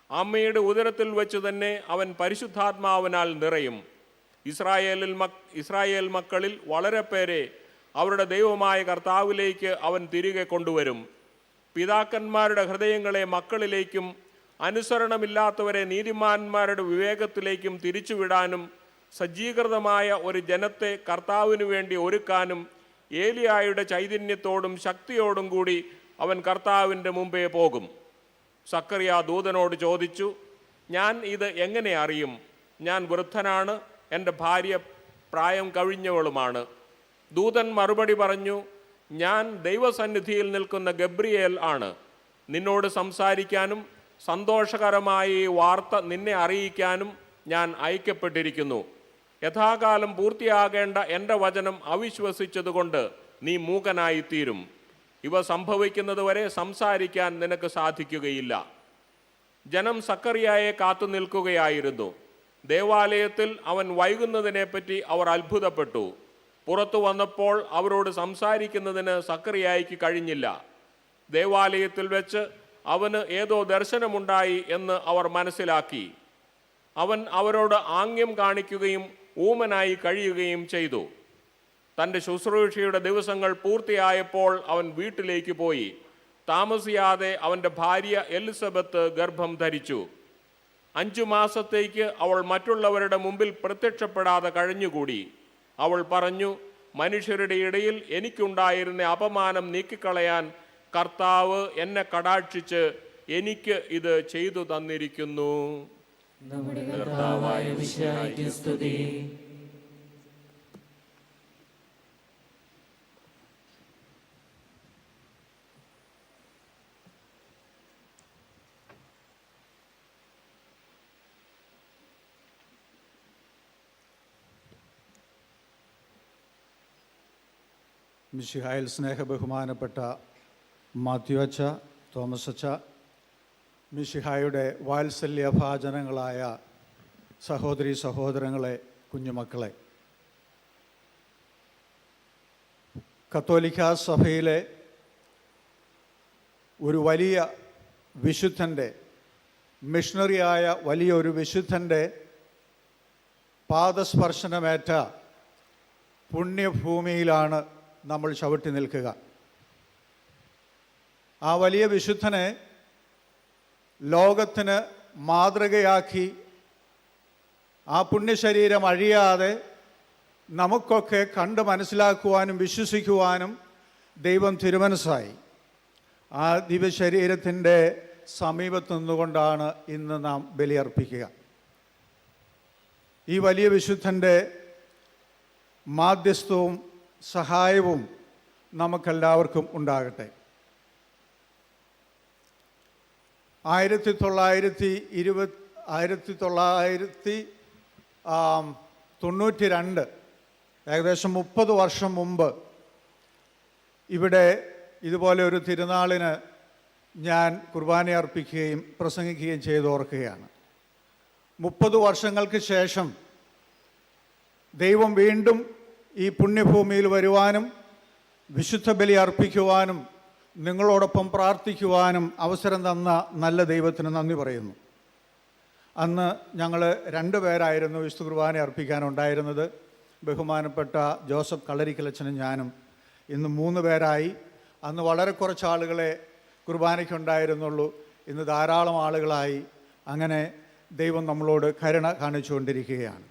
അമ്മയുടെ ഉദരത്തിൽ വെച്ച് തന്നെ അവൻ പരിശുദ്ധാത്മാവിനാൽ നിറയും. ഇസ്രായേൽ മക്കളിൽ വളരെ പേരെ അവരുടെ ദൈവമായ കർത്താവിലേക്ക് അവൻ തിരികെ കൊണ്ടുവരും. പിതാക്കന്മാരുടെ ഹൃദയങ്ങളെ മക്കളിലേക്കും അനുസരണമില്ലാത്തവരെ നീതിമാന്മാരുടെ വിവേകത്തിലേക്കും തിരിച്ചുവിടാനും സജ്ജീകൃതമായ ഒരു ജനത്തെ കർത്താവിനു വേണ്ടി ഒരുക്കാനും ഏലിയായുടെ ചൈതന്യത്തോടും ശക്തിയോടും കൂടി അവൻ കർത്താവിൻ്റെ മുമ്പേ പോകും. സക്കറിയ ദൂതനോട് ചോദിച്ചു, ഞാൻ ഇത് എങ്ങനെ അറിയും? ഞാൻ വൃദ്ധനാണ്, എൻ്റെ ഭാര്യ പ്രായം കഴിഞ്ഞവളുമാണ്. ദൂതൻ മറുപടി പറഞ്ഞു, ഞാൻ ദൈവസന്നിധിയിൽ നിൽക്കുന്ന ഗബ്രിയേൽ ആണ്. നിന്നോട് സംസാരിക്കാനും സന്തോഷകരമായ ഈ വാർത്ത നിന്നെ അറിയിക്കാനും ഞാൻ അയക്കപ്പെട്ടിരിക്കുന്നു. യഥാകാലം പൂർത്തിയാകേണ്ട എൻ്റെ വചനം അവിശ്വസിച്ചതുകൊണ്ട് നീ മൂകനായിത്തീരും. ഇവ സംഭവിക്കുന്നതുവരെ സംസാരിക്കാൻ നിനക്ക് സാധിക്കുകയില്ല. ജനം സക്കറിയായെ കാത്തു നിൽക്കുകയായിരുന്നു. ദേവാലയത്തിൽ അവൻ വൈകുന്നതിനെപ്പറ്റി അവർ അത്ഭുതപ്പെട്ടു. പുറത്തു വന്നപ്പോൾ അവരോട് സംസാരിക്കുന്നതിന് സക്കറിയായിക്ക് കഴിഞ്ഞില്ല. ദേവാലയത്തിൽ വെച്ച് അവന് ഏതോ ദർശനമുണ്ടായി എന്ന് അവർ മനസ്സിലാക്കി. അവൻ അവരോട് ആംഗ്യം കാണിക്കുകയും ഊമനായി കഴിയുകയും ചെയ്തു. തൻ്റെ ശുശ്രൂഷയുടെ ദിവസങ്ങൾ പൂർത്തിയായപ്പോൾ അവൻ വീട്ടിലേക്ക് പോയി. താമസിയാതെ അവൻ്റെ ഭാര്യ എലിസബത്ത് ഗർഭം ധരിച്ചു. 5 മാസത്തേക്ക് അവൾ മറ്റുള്ളവരുടെ മുമ്പിൽ പ്രത്യക്ഷപ്പെടാതെ കഴിഞ്ഞുകൂടി. അവൾ പറഞ്ഞു, മനുഷ്യരുടെ ഇടയിൽ എനിക്കുണ്ടായിരുന്ന അപമാനം നീക്കിക്കളയാൻ കർത്താവ് എന്നെ കടാക്ഷിച്ച് എനിക്ക് ഇത് ചെയ്തു തന്നിരിക്കുന്നു. കർത്താവായ മിശിഹായ്ക്ക് സ്തുതി. മിശിഹായിൽ സ്നേഹബഹുമാനപ്പെട്ട മാത്യു അച്ച, തോമസ് അച്ച, മിശിഹായുടെ വാത്സല്യഭാജനങ്ങളായ സഹോദരി സഹോദരങ്ങളെ, കുഞ്ഞുമക്കളെ, കത്തോലിക്കാ സഭയിലെ ഒരു വലിയ വിശുദ്ധൻ്റെ, മിഷണറിയായ വലിയൊരു വിശുദ്ധൻ്റെ പാദസ്പർശനമേറ്റ പുണ്യഭൂമിയിലാണ് നമ്മൾ ചവിട്ടി നിൽക്കുക. ആ വലിയ വിശുദ്ധനെ ലോകത്തിന് മാതൃകയാക്കി ആ പുണ്യശരീരം അഴിയാതെ നമുക്കൊക്കെ കണ്ട് മനസ്സിലാക്കുവാനും വിശ്വസിക്കുവാനും ദൈവം തിരുമനസ്സായി. ആ ദിവ്യശരീരത്തിൻ്റെ സമീപത്ത് നിന്നുകൊണ്ടാണ് ഇന്ന് നാം ബലിയർപ്പിക്കുക. ഈ വലിയ വിശുദ്ധൻ്റെ മാധ്യസ്ഥവും സഹായവും നമുക്കെല്ലാവർക്കും ഉണ്ടാകട്ടെ. 1992 ഏകദേശം 30 വർഷം മുമ്പ് ഇവിടെ ഇതുപോലെ ഒരു തിരുനാളിന് ഞാൻ കുർബാന അർപ്പിക്കുകയും പ്രസംഗിക്കുകയും ചെയ്തോർക്കുകയാണ്. 30 വർഷങ്ങൾക്ക് ശേഷം ദൈവം വീണ്ടും ഈ പുണ്യഭൂമിയിൽ വരുവാനും വിശുദ്ധ ബലി അർപ്പിക്കുവാനും നിങ്ങളോടൊപ്പം പ്രാർത്ഥിക്കുവാനും അവസരം തന്ന നല്ല ദൈവത്തിന് നന്ദി പറയുന്നു. അന്ന് ഞങ്ങൾ 2 പേരായിരുന്നു വിശുദ്ധ കുർബാന അർപ്പിക്കാനുണ്ടായിരുന്നത്. ബഹുമാനപ്പെട്ട ജോസഫ് കളരിക്കലച്ചനും ഞാനും. ഇന്ന് 3 പേരായി. അന്ന് വളരെ കുറച്ച് ആളുകളെ കുർബാനയ്ക്കുണ്ടായിരുന്നുള്ളൂ. ഇന്ന് ധാരാളം ആളുകളായി. അങ്ങനെ ദൈവം നമ്മളോട് കരുണ കാണിച്ചുകൊണ്ടിരിക്കുകയാണ്.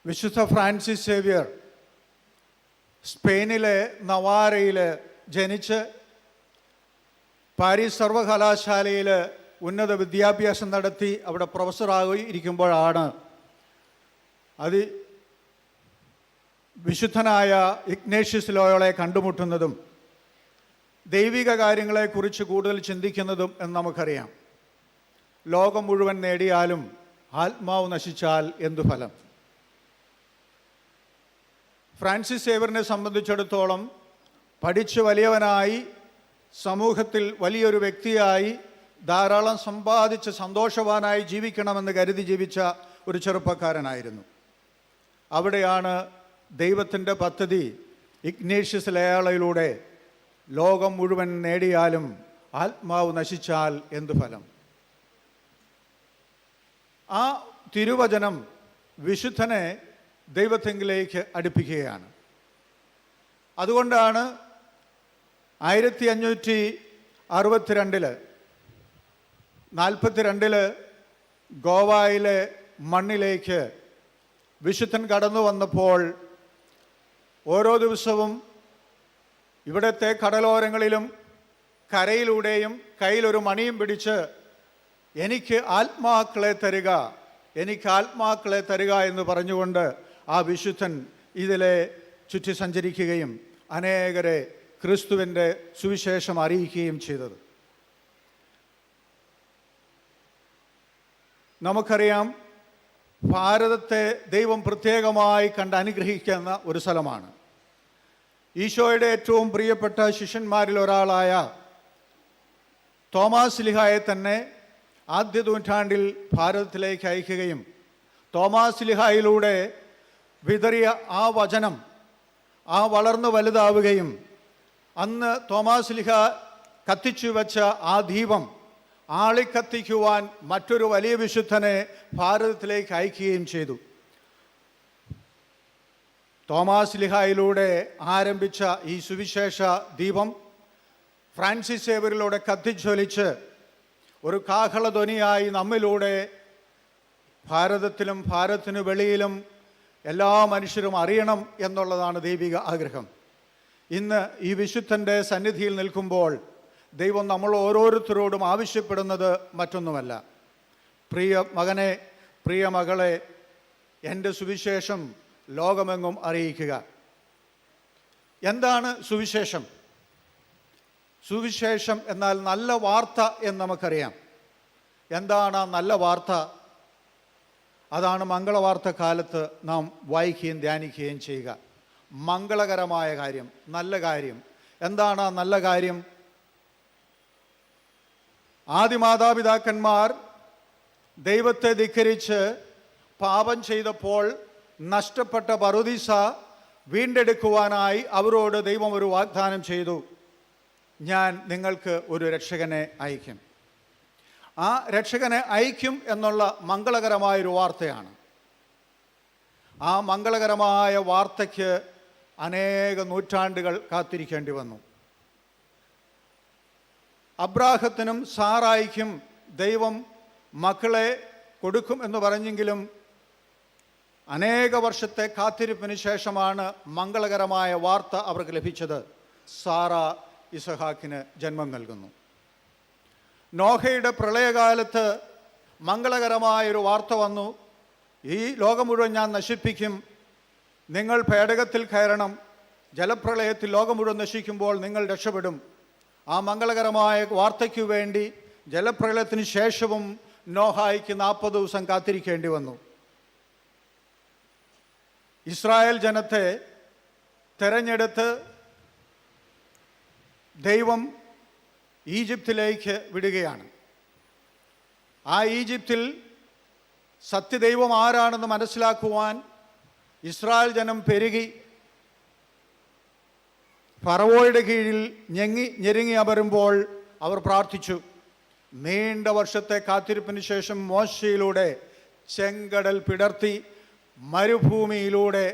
വിശുദ്ധ ഫ്രാൻസിസ് സേവ്യർ സ്പെയിനിലെ നവാരയിൽ ജനിച്ച് പാരീസ് സർവകലാശാലയിൽ ഉന്നത വിദ്യാഭ്യാസം നടത്തി അവിടെ പ്രൊഫസറായി ഇരിക്കുമ്പോഴാണ് വിശുദ്ധനായ ഇഗ്നേഷ്യസ് ലോയോളെ കണ്ടുമുട്ടുന്നതും ദൈവിക കാര്യങ്ങളെക്കുറിച്ച് കൂടുതൽ ചിന്തിക്കുന്നതും എന്ന് നമുക്കറിയാം. ലോകം മുഴുവൻ നേടിയാലും ആത്മാവ് നശിച്ചാൽ എന്തു ഫലം? ഫ്രാൻസിസ് സേവ്യറിനെ സംബന്ധിച്ചിടത്തോളം പഠിച്ച് വലിയവനായി സമൂഹത്തിൽ വലിയൊരു വ്യക്തിയായി ധാരാളം സമ്പാദിച്ച് സന്തോഷവാനായി ജീവിക്കണമെന്ന് കരുതി ജീവിച്ച ഒരു ചെറുപ്പക്കാരനായിരുന്നു. അവിടെയാണ് ദൈവത്തിൻ്റെ പദ്ധതി ഇഗ്നേഷ്യസ് ലോയോളയിലൂടെ ലോകം മുഴുവൻ നേടിയാലും ആത്മാവ് നശിച്ചാൽ എന്തു ഫലം? ആ തിരുവചനം വിശുദ്ധനെ ദൈവത്തെങ്കിലേക്ക് അടുപ്പിക്കുകയാണ്. അതുകൊണ്ടാണ് 1562 ഗോവയിലെ മണ്ണിലേക്ക് വിശുദ്ധൻ കടന്നു വന്നപ്പോൾ ഓരോ ദിവസവും ഇവിടുത്തെ കടലോരങ്ങളിലും കരയിലൂടെയും കയ്യിലൊരു മണിയും പിടിച്ച് എനിക്ക് ആത്മാക്കളെ തരിക, എനിക്ക് ആത്മാക്കളെ തരിക എന്ന് പറഞ്ഞുകൊണ്ട് ആ വിശുദ്ധൻ ഇതിലെ ചുറ്റി സഞ്ചരിക്കുകയും അനേകരെ ക്രിസ്തുവിൻ്റെ സുവിശേഷം അറിയിക്കുകയും ചെയ്തത്. നമുക്കറിയാം, ഭാരതത്തെ ദൈവം പ്രത്യേകമായി കണ്ട് അനുഗ്രഹിക്കുന്ന ഒരു സ്ഥലമാണ്. ഈശോയുടെ ഏറ്റവും പ്രിയപ്പെട്ട ശിഷ്യന്മാരിൽ ഒരാളായ തോമാസ് ശ്ലീഹായെ തന്നെ ആദ്യ നൂറ്റാണ്ടിൽ ഭാരതത്തിലേക്ക് അയക്കുകയും തോമാസ് ശ്ലീഹായിലൂടെ വിതറിയ ആ വചനം വളർന്നു വലുതാവുകയും അന്ന് തോമാസ് ശ്ലീഹ കത്തിച്ചു വെച്ച ആ ദീപം ആളിക്കത്തിക്കുവാൻ മറ്റൊരു വലിയ വിശുദ്ധനെ ഭാരതത്തിലേക്ക് അയക്കുകയും ചെയ്തു. തോമാസ് ശ്ലീഹായിലൂടെ ആരംഭിച്ച ഈ സുവിശേഷ ദീപം ഫ്രാൻസിസ് സേവ്യറിലൂടെ കത്തിജ്വലിച്ച് ഒരു കാഹളധ്വനിയായി നമ്മിലൂടെ ഭാരതത്തിലും ഭാരതത്തിനു വെളിയിലും എല്ലാ മനുഷ്യരും അറിയണം എന്നുള്ളതാണ് ദൈവിക ആഗ്രഹം. ഇന്ന് ഈ വിശുദ്ധൻ്റെ സന്നിധിയിൽ നിൽക്കുമ്പോൾ ദൈവം നമ്മൾ ഓരോരുത്തരോടും ആവശ്യപ്പെടുന്നത് മറ്റൊന്നുമല്ല. പ്രിയ മകനെ, പ്രിയ മകളെ, എൻ്റെ സുവിശേഷം ലോകമെങ്ങും അറിയിക്കുക. എന്താണ് സുവിശേഷം? സുവിശേഷം എന്നാൽ നല്ല വാർത്ത എന്ന് നമുക്കറിയാം. എന്താണ് ആ നല്ല വാർത്ത? അതാണ് മംഗളവാർത്ത കാലത്ത് നാം വായിക്കുകയും ധ്യാനിക്കുകയും ചെയ്യുക. മംഗളകരമായ കാര്യം, നല്ല കാര്യം. എന്താണ് ആ നല്ല കാര്യം? ആദിമാതാപിതാക്കന്മാർ ദൈവത്തെ ധിക്കരിച്ച് പാപം ചെയ്തപ്പോൾ നഷ്ടപ്പെട്ട പറുദീസ വീണ്ടെടുക്കുവാനായി അവരോട് ദൈവം ഒരു വാഗ്ദാനം ചെയ്തു, ഞാൻ നിങ്ങൾക്ക് ഒരു രക്ഷകനെ അയക്കും. ആ രക്ഷകനെ അയക്കും എന്നുള്ള മംഗളകരമായൊരു വാർത്തയാണ്. ആ മംഗളകരമായ വാർത്തയ്ക്ക് അനേക നൂറ്റാണ്ടുകൾ കാത്തിരിക്കേണ്ടി വന്നു. അബ്രാഹത്തിനും സാറായിക്കും ദൈവം മക്കളെ കൊടുക്കും എന്ന് പറഞ്ഞെങ്കിലും അനേക വർഷത്തെ കാത്തിരിപ്പിന് ശേഷമാണ് മംഗളകരമായ വാർത്ത അവർക്ക് ലഭിച്ചത്. സാറ ഇസഹാക്കിന് ജന്മം നൽകുന്നു. നോഹയുടെ പ്രളയകാലത്ത് മംഗളകരമായൊരു വാർത്ത വന്നു, ഈ ലോകം മുഴുവൻ ഞാൻ നശിപ്പിക്കും, നിങ്ങൾ പേടകത്തിൽ കയറണം, ജലപ്രളയത്തിൽ ലോകം മുഴുവൻ നശിക്കുമ്പോൾ നിങ്ങൾ രക്ഷപ്പെടും. ആ മംഗളകരമായ വാർത്തയ്ക്കു വേണ്ടി ജലപ്രളയത്തിന് ശേഷവും നോഹായിക്ക് 40 ദിവസം കാത്തിരിക്കേണ്ടി വന്നു. ഇസ്രായേൽ ജനത്തെ തെരഞ്ഞെടുത്ത് ദൈവം ഈജിപ്തിലേക്ക് വിടുകയാണ്. ആ ഈജിപ്തിൽ സത്യദൈവം ആരാണെന്ന് മനസ്സിലാക്കുവാൻ ഇസ്രായേൽ ജനം പെരുകി ഫറവോയുടെ കീഴിൽ ഞെരുങ്ങി അമരുമ്പോൾ അവർ പ്രാർത്ഥിച്ചു. നീണ്ട വർഷത്തെ കാത്തിരിപ്പിന് ശേഷം മോശയിലൂടെ ചെങ്കടൽ പിടർത്തി മരുഭൂമിയിലൂടെ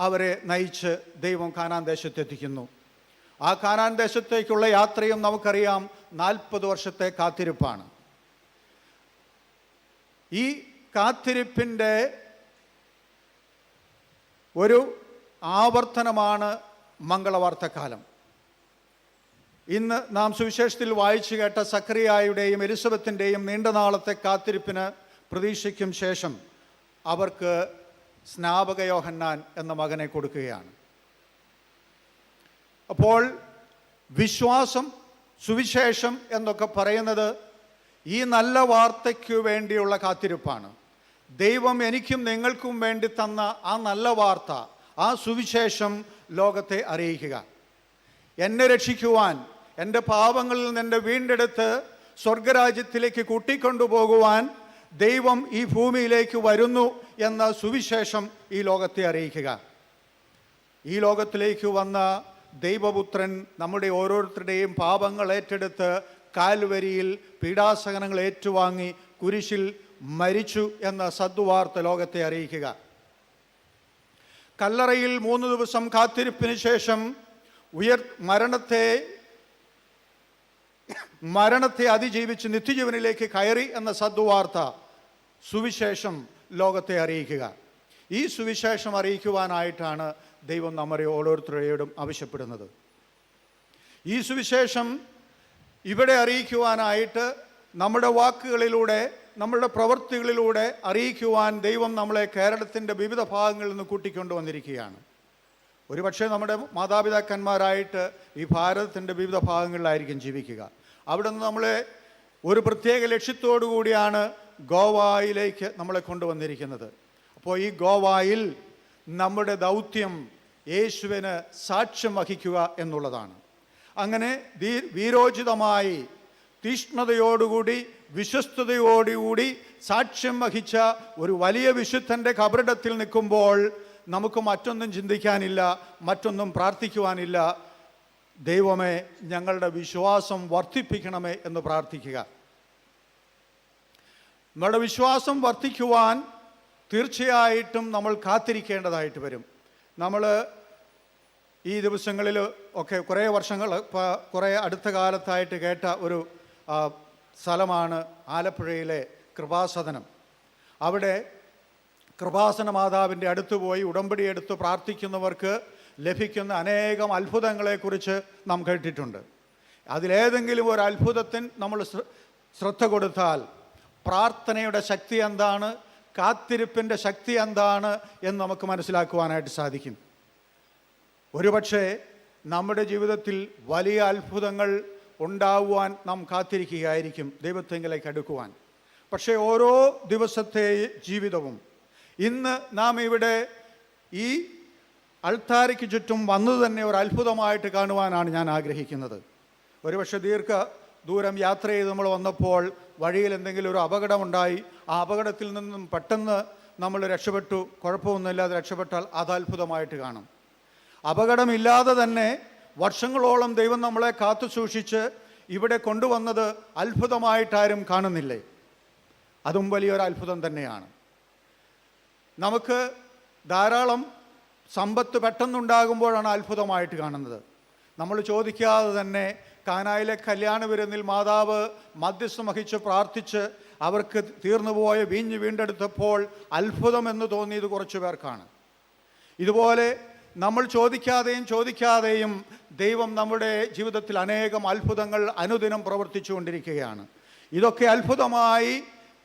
അവരെ നയിച്ച് ദൈവം കാനാൻ ദേശത്തെത്തിക്കുന്നു. ആ കാനാൻ ദേശത്തേക്കുള്ള യാത്രയും നമുക്കറിയാം 40 വർഷത്തെ കാത്തിരിപ്പാണ്. ഈ കാത്തിരിപ്പിൻ്റെ ഒരു ആവർത്തനമാണ് മംഗളവാർത്തക്കാലം. ഇന്ന് നാം സുവിശേഷത്തിൽ വായിച്ചു കേട്ട സക്കറിയായുടെയും എലിസബത്തിൻ്റെയും നീണ്ട നാളത്തെ കാത്തിരിപ്പിന് പ്രതീക്ഷയ്ക്കും ശേഷം അവർക്ക് സ്നാപക യോഹന്നാൻ എന്ന മകനെ കൊടുക്കുകയാണ്. അപ്പോൾ വിശ്വാസം, സുവിശേഷം എന്നൊക്കെ പറയുന്നത് ഈ നല്ല വാർത്തയ്ക്ക് വേണ്ടിയുള്ള കാത്തിരിപ്പാണ്. ദൈവം എനിക്കും നിങ്ങൾക്കും വേണ്ടി തന്ന ആ നല്ല വാർത്ത, ആ സുവിശേഷം ലോകത്തെ അറിയിക്കുക. എന്നെ രക്ഷിക്കുവാൻ, എൻ്റെ പാപങ്ങളിൽ നിന്ന് എന്നെ വീണ്ടെടുത്ത് സ്വർഗരാജ്യത്തിലേക്ക് കൂട്ടിക്കൊണ്ടുപോകുവാൻ ദൈവം ഈ ഭൂമിയിലേക്ക് വരുന്നു എന്ന സുവിശേഷം ഈ ലോകത്തെ അറിയിക്കുക. ഈ ലോകത്തിലേക്ക് വന്ന ദൈവപുത്രൻ നമ്മുടെ ഓരോരുത്തരുടെയും പാപങ്ങൾ ഏറ്റെടുത്ത് കാൽവരിയിൽ പീഡാസഹനങ്ങൾ ഏറ്റുവാങ്ങി കുരിശിൽ മരിച്ചു എന്ന സദ്വാർത്ത ലോകത്തെ അറിയിക്കുക. കല്ലറയിൽ 3 ദിവസം കാത്തിരിപ്പിന് ശേഷം മരണത്തെ അതിജീവിച്ച് നിത്യജീവനിലേക്ക് കയറി എന്ന സദ്വാർത്ത, സുവിശേഷം ലോകത്തെ അറിയിക്കുക. ഈ സുവിശേഷം അറിയിക്കുവാനായിട്ടാണ് ദൈവം നമ്മളെ ഓരോരുത്തരോടും ആവശ്യപ്പെടുന്നത്. ഈ സുവിശേഷം ഇവിടെ അറിയിക്കുവാനായിട്ട് നമ്മുടെ വാക്കുകളിലൂടെ, നമ്മളുടെ പ്രവൃത്തികളിലൂടെ അറിയിക്കുവാൻ ദൈവം നമ്മളെ കേരളത്തിൻ്റെ വിവിധ ഭാഗങ്ങളിൽ നിന്ന് കൂട്ടിക്കൊണ്ടുവന്നിരിക്കുകയാണ്. ഒരുപക്ഷെ നമ്മുടെ മാതാപിതാക്കന്മാരായിട്ട് ഈ ഭാരതത്തിൻ്റെ വിവിധ ഭാഗങ്ങളിലായിരിക്കും ജീവിക്കുക. അവിടെ നിന്ന് നമ്മളെ ഒരു പ്രത്യേക ലക്ഷ്യത്തോടു കൂടിയാണ് ഗോവയിലേക്ക് നമ്മളെ കൊണ്ടുവന്നിരിക്കുന്നത്. അപ്പോൾ ഈ ഗോവയിൽ നമ്മുടെ ദൗത്യം യേശുവിന് സാക്ഷ്യം വഹിക്കുക എന്നുള്ളതാണ്. അങ്ങനെ വീരോചിതമായി, തീഷ്ണതയോടുകൂടി, വിശ്വസ്തയോടുകൂടി സാക്ഷ്യം വഹിച്ച ഒരു വലിയ വിശുദ്ധൻ്റെ കബറിടത്തിൽ നിൽക്കുമ്പോൾ നമുക്ക് മറ്റൊന്നും ചിന്തിക്കാനില്ല, മറ്റൊന്നും പ്രാർത്ഥിക്കുവാനില്ല. ദൈവമേ, ഞങ്ങളുടെ വിശ്വാസം വർദ്ധിപ്പിക്കണമേ എന്ന് പ്രാർത്ഥിക്കുക. നമ്മുടെ വിശ്വാസം വർദ്ധിക്കുവാൻ തീർച്ചയായിട്ടും നമ്മൾ കാത്തിരിക്കേണ്ടതായിട്ട് വരും. നമ്മൾ ഈ ദിവസങ്ങളിൽ ഒക്കെ കുറേ അടുത്ത കാലത്തായിട്ട് കേട്ട ഒരു സ്ഥലമാണ് ആലപ്പുഴയിലെ കൃപാസദനം. അവിടെ കൃപാസന മാതാവിൻ്റെ അടുത്ത് പോയി ഉടമ്പടി എടുത്ത് പ്രാർത്ഥിക്കുന്നവർക്ക് ലഭിക്കുന്ന അനേകം അത്ഭുതങ്ങളെക്കുറിച്ച് നാം കേട്ടിട്ടുണ്ട്. അതിലേതെങ്കിലും ഒരു അത്ഭുതത്തിന് നമ്മൾ ശ്രദ്ധ കൊടുത്താൽ പ്രാർത്ഥനയുടെ ശക്തി എന്താണ്, കാത്തിരിപ്പിൻ്റെ ശക്തി എന്താണ് എന്ന് നമുക്ക് മനസ്സിലാക്കുവാനായിട്ട് സാധിക്കും. ഒരുപക്ഷെ നമ്മുടെ ജീവിതത്തിൽ വലിയ അത്ഭുതങ്ങൾ ഉണ്ടാവുവാൻ നാം കാത്തിരിക്കുകയായിരിക്കും ദൈവത്തെങ്കിലേക്ക് അടുക്കുവാൻ. പക്ഷേ ഓരോ ദിവസത്തെ ജീവിതവും, ഇന്ന് നാം ഇവിടെ ഈ അൾത്താരയ്ക്ക് ചുറ്റും വന്നത് തന്നെ ഒരു അത്ഭുതമായിട്ട് കാണുവാനാണ് ഞാൻ ആഗ്രഹിക്കുന്നത്. ഒരുപക്ഷെ ദൂരം യാത്ര ചെയ്ത് നമ്മൾ വന്നപ്പോൾ വഴിയിൽ എന്തെങ്കിലും ഒരു അപകടമുണ്ടായി, ആ അപകടത്തിൽ നിന്നും പെട്ടെന്ന് നമ്മൾ രക്ഷപ്പെട്ടു, കുഴപ്പമൊന്നുമില്ലാതെ രക്ഷപ്പെട്ടാൽ അത് അത്ഭുതമായിട്ട് കാണും. അപകടമില്ലാതെ തന്നെ വർഷങ്ങളോളം ദൈവം നമ്മളെ കാത്തു സൂക്ഷിച്ച് ഇവിടെ കൊണ്ടുവന്നത് അത്ഭുതമായിട്ടാരും കാണുന്നില്ലേ? അതും വലിയൊരു അത്ഭുതം തന്നെയാണ്. നമുക്ക് ധാരാളം സമ്പത്ത് പെട്ടെന്നുണ്ടാകുമ്പോഴാണ് അത്ഭുതമായിട്ട് കാണുന്നത്. നമ്മൾ ചോദിക്കാതെ തന്നെ കാനായിലെ കല്യാണ വിരുന്നിൽ മാതാവ് മധ്യസ്ഥം വഹിച്ച് പ്രാർത്ഥിച്ച് അവർക്ക് തീർന്നുപോയ വീഞ്ഞ് വീണ്ടെടുത്തപ്പോൾ അത്ഭുതമെന്ന് തോന്നിയത് കുറച്ചു പേർക്കാണ്. ഇതുപോലെ നമ്മൾ ചോദിക്കാതെയും ദൈവം നമ്മുടെ ജീവിതത്തിൽ അനേകം അത്ഭുതങ്ങൾ അനുദിനം പ്രവർത്തിച്ചു കൊണ്ടിരിക്കുകയാണ്. ഇതൊക്കെ അത്ഭുതമായി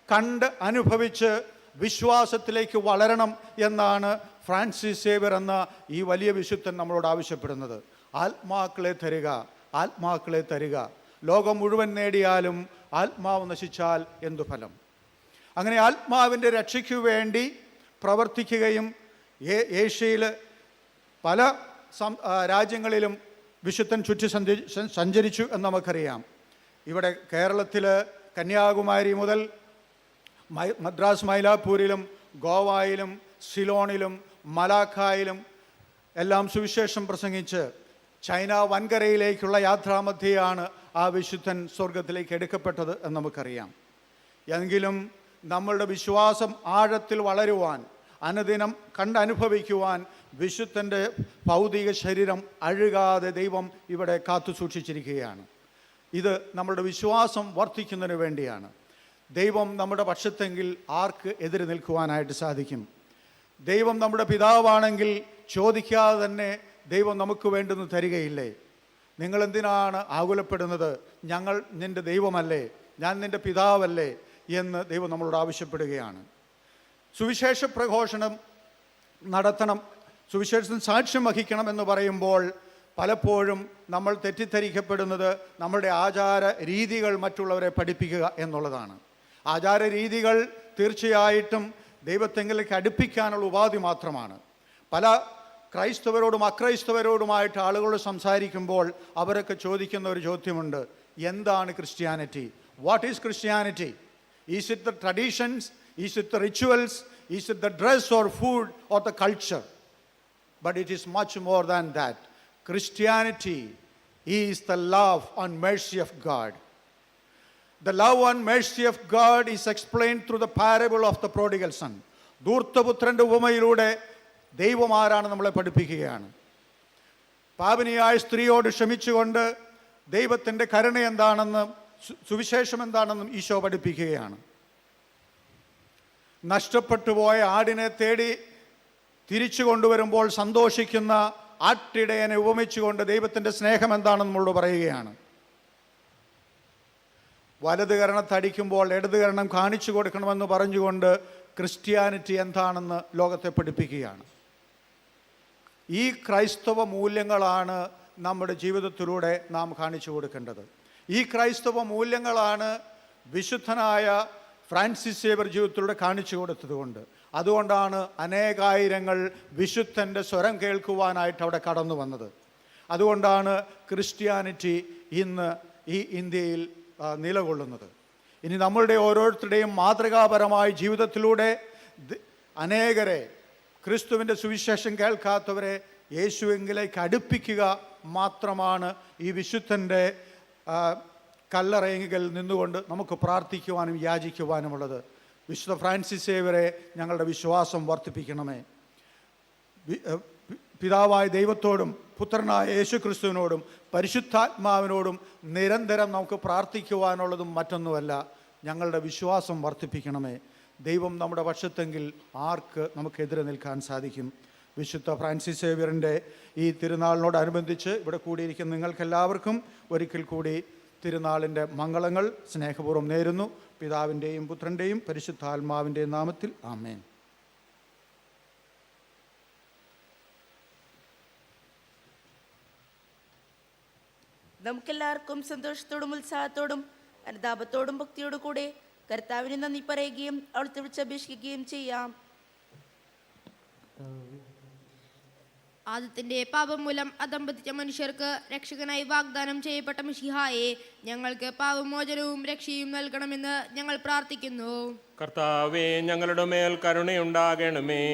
കണ്ട് അനുഭവിച്ച് വിശ്വാസത്തിലേക്ക് വളരണം എന്നാണ് ഫ്രാൻസിസ് സേവ്യർ എന്ന ഈ വലിയ വിശുദ്ധൻ നമ്മളോട് ആവശ്യപ്പെടുന്നത്. ആത്മാക്കളെ തരിക, ആത്മാക്കളെ തരിക. ലോകം മുഴുവൻ നേടിയാലും ആത്മാവ് നശിച്ചാൽ എന്തു ഫലം? അങ്ങനെ ആത്മാവിൻ്റെ രക്ഷയ്ക്കു വേണ്ടി പ്രവർത്തിക്കുകയും ഏഷ്യയിൽ പല രാജ്യങ്ങളിലും വിശുദ്ധൻ ചുറ്റി സഞ്ചരിച്ചു എന്ന് നമുക്കറിയാം. ഇവിടെ കേരളത്തിൽ കന്യാകുമാരി മുതൽ മദ്രാസ് മൈലാപ്പൂരിലും ഗോവയിലും സിലോണിലും മലാക്കായിലും എല്ലാം സുവിശേഷം പ്രസംഗിച്ച് ചൈന വൻകരയിലേക്കുള്ള യാത്രാമധ്യയാണ് ആ വിശുദ്ധൻ സ്വർഗത്തിലേക്ക് എടുക്കപ്പെട്ടത് എന്ന് നമുക്കറിയാം. എങ്കിലും നമ്മളുടെ വിശ്വാസം ആഴത്തിൽ വളരുവാൻ, അനുദിനം കണ്ടനുഭവിക്കുവാൻ വിശുദ്ധൻ്റെ ഭൗതിക ശരീരം അഴുകാതെ ദൈവം ഇവിടെ കാത്തു സൂക്ഷിച്ചിരിക്കുകയാണ്. ഇത് നമ്മളുടെ വിശ്വാസം വർദ്ധിക്കുന്നതിന് വേണ്ടിയാണ്. ദൈവം നമ്മുടെ പക്ഷത്തെങ്കിൽ ആർക്ക് എതിര് നിൽക്കുവാനായിട്ട് സാധിക്കും? ദൈവം നമ്മുടെ പിതാവാണെങ്കിൽ ചോദിക്കാതെ തന്നെ ദൈവം നമുക്ക് വേണ്ടുന്ന തരികയില്ലേ? നിങ്ങൾ എന്തിനാണ് ആകുലപ്പെടുന്നത്? ഞങ്ങൾ നിൻ്റെ ദൈവമല്ലേ, ഞാൻ നിൻ്റെ പിതാവല്ലേ എന്ന് ദൈവം നമ്മളോട് ആവശ്യപ്പെടുകയാണ്. സുവിശേഷ പ്രഘോഷണം നടത്തണം, സുവിശേഷത്തിന് സാക്ഷ്യം വഹിക്കണം എന്ന് പറയുമ്പോൾ പലപ്പോഴും നമ്മൾ തെറ്റിദ്ധരിക്കപ്പെടുന്നത് നമ്മുടെ ആചാര രീതികൾ മറ്റുള്ളവരെ പഠിപ്പിക്കുക എന്നുള്ളതാണ്. ആചാര രീതികൾ തീർച്ചയായിട്ടും ദൈവത്തെങ്കിലേക്ക് അടുപ്പിക്കാനുള്ള ഉപാധി മാത്രമാണ്. പല ക്രൈസ്തവരോടും അക്രൈസ്തവരോടുമായിട്ട് ആളുകളോട് സംസാരിക്കുമ്പോൾ അവരൊക്കെ ചോദിക്കുന്ന ഒരു ചോദ്യമുണ്ട്, എന്താണ് Christianity? What is Christianity? Is it the traditions? Is it the rituals? Is it the dress or food or the culture? But it is much more than that. Christianity is the love and mercy of God. The love and mercy of God is explained through the parable of the prodigal son. ധൂർത്തപുത്രൻ്റെ ഉപമയിലൂടെ ദൈവം ആരാണ് നമ്മളെ പഠിപ്പിക്കുകയാണ്. പാപിനിയായ സ്ത്രീയോട് ക്ഷമിച്ചുകൊണ്ട് ദൈവത്തിൻ്റെ കരുണ എന്താണെന്നും സുവിശേഷം എന്താണെന്നും ഈശോ പഠിപ്പിക്കുകയാണ്. നഷ്ടപ്പെട്ടു പോയ ആടിനെ തേടി തിരിച്ചു കൊണ്ടുവരുമ്പോൾ സന്തോഷിക്കുന്ന ആട്ടിടയനെ ഉപമിച്ചുകൊണ്ട് ദൈവത്തിൻ്റെ സ്നേഹം എന്താണെന്ന് നമ്മളോട് പറയുകയാണ്. വലത് കരണത്തടിക്കുമ്പോൾ ഇടത് കരണം കാണിച്ചു കൊടുക്കണമെന്ന് പറഞ്ഞുകൊണ്ട് ക്രിസ്ത്യാനിറ്റി എന്താണെന്ന് ലോകത്തെ പഠിപ്പിക്കുകയാണ്. ഈ ക്രൈസ്തവ മൂല്യങ്ങളാണ് നമ്മുടെ ജീവിതത്തിലൂടെ നാം കാണിച്ചു കൊടുക്കേണ്ടത്. ഈ ക്രൈസ്തവ മൂല്യങ്ങളാണ് വിശുദ്ധനായ ഫ്രാൻസിസ് സേവ്യർ ജീവിതത്തിലൂടെ കാണിച്ചു കൊടുത്തതുകൊണ്ട്. അതുകൊണ്ടാണ് അനേകായിരങ്ങൾ വിശുദ്ധൻ്റെ സ്വരം കേൾക്കുവാനായിട്ട് അവിടെ കടന്നു വന്നത്. അതുകൊണ്ടാണ് ക്രിസ്ത്യാനിറ്റി ഇന്ന് ഈ ഇന്ത്യയിൽ നിലകൊള്ളുന്നത്. ഇനി നമ്മളുടെ ഓരോരുത്തരുടെയും മാതൃകാപരമായ ജീവിതത്തിലൂടെ അനേകരെ, ക്രിസ്തുവിൻ്റെ സുവിശേഷം കേൾക്കാത്തവരെ യേശുവിലേക്ക് അടുപ്പിക്കുക മാത്രമാണ് ഈ വിശുദ്ധൻ്റെ കല്ലറയിൽ നിന്നുകൊണ്ട് നമുക്ക് പ്രാർത്ഥിക്കുവാനും യാചിക്കുവാനുമുള്ളത്. വിശുദ്ധ ഫ്രാൻസിസ് സേവ്യറെ ഞങ്ങളുടെ വിശ്വാസം വർദ്ധിപ്പിക്കണമേ. പിതാവായ ദൈവത്തോടും പുത്രനായ യേശു ക്രിസ്തുവിനോടും പരിശുദ്ധാത്മാവിനോടും നിരന്തരം നമുക്ക് പ്രാർത്ഥിക്കുവാനുള്ളതും മറ്റൊന്നുമല്ല, ഞങ്ങളുടെ വിശ്വാസം വർദ്ധിപ്പിക്കണമേ. ദൈവം നമ്മുടെ പക്ഷത്തെങ്കിൽ ആർക്ക് നമുക്കെതിരെ നിൽക്കാൻ സാധിക്കും? വിശുദ്ധ ഫ്രാൻസിസ് സേവ്യറിൻ്റെ ഈ തിരുനാളിനോടനുബന്ധിച്ച് ഇവിടെ കൂടിയിരിക്കുന്ന നിങ്ങൾക്കെല്ലാവർക്കും ഒരിക്കൽ കൂടി തിരുനാളിൻ്റെ മംഗളങ്ങൾ സ്നേഹപൂർവ്വം നേരുന്നു. പിതാവിൻ്റെയും പുത്രൻ്റെയും പരിശുദ്ധാത്മാവിൻ്റെയും നാമത്തിൽ ആമേൻ. നമുക്കെല്ലാവർക്കും സന്തോഷത്തോടും ഉത്സാഹത്തോടും അനുതാപത്തോടും ഭക്തിയോടു കൂടെ കർത്താവിന് നന്ദി പറയുകയും അവിടുത്തെ വിളിച്ചപേക്ഷിക്കുകയും ചെയ്യാം. ആദത്തിന്റെ പാപം മൂലം അധംപതിച്ച മനുഷ്യർക്ക് രക്ഷകനായി വാഗ്ദാനം ചെയ്യപ്പെട്ട മിശിഹായെ ഞങ്ങൾക്ക് പാപമോചനവും രക്ഷയും നൽകണമെന്ന് ഞങ്ങൾ പ്രാർത്ഥിക്കുന്നു. കർത്താവേ, ഞങ്ങളുടെ മേൽ കരുണയുണ്ടാകണമേ.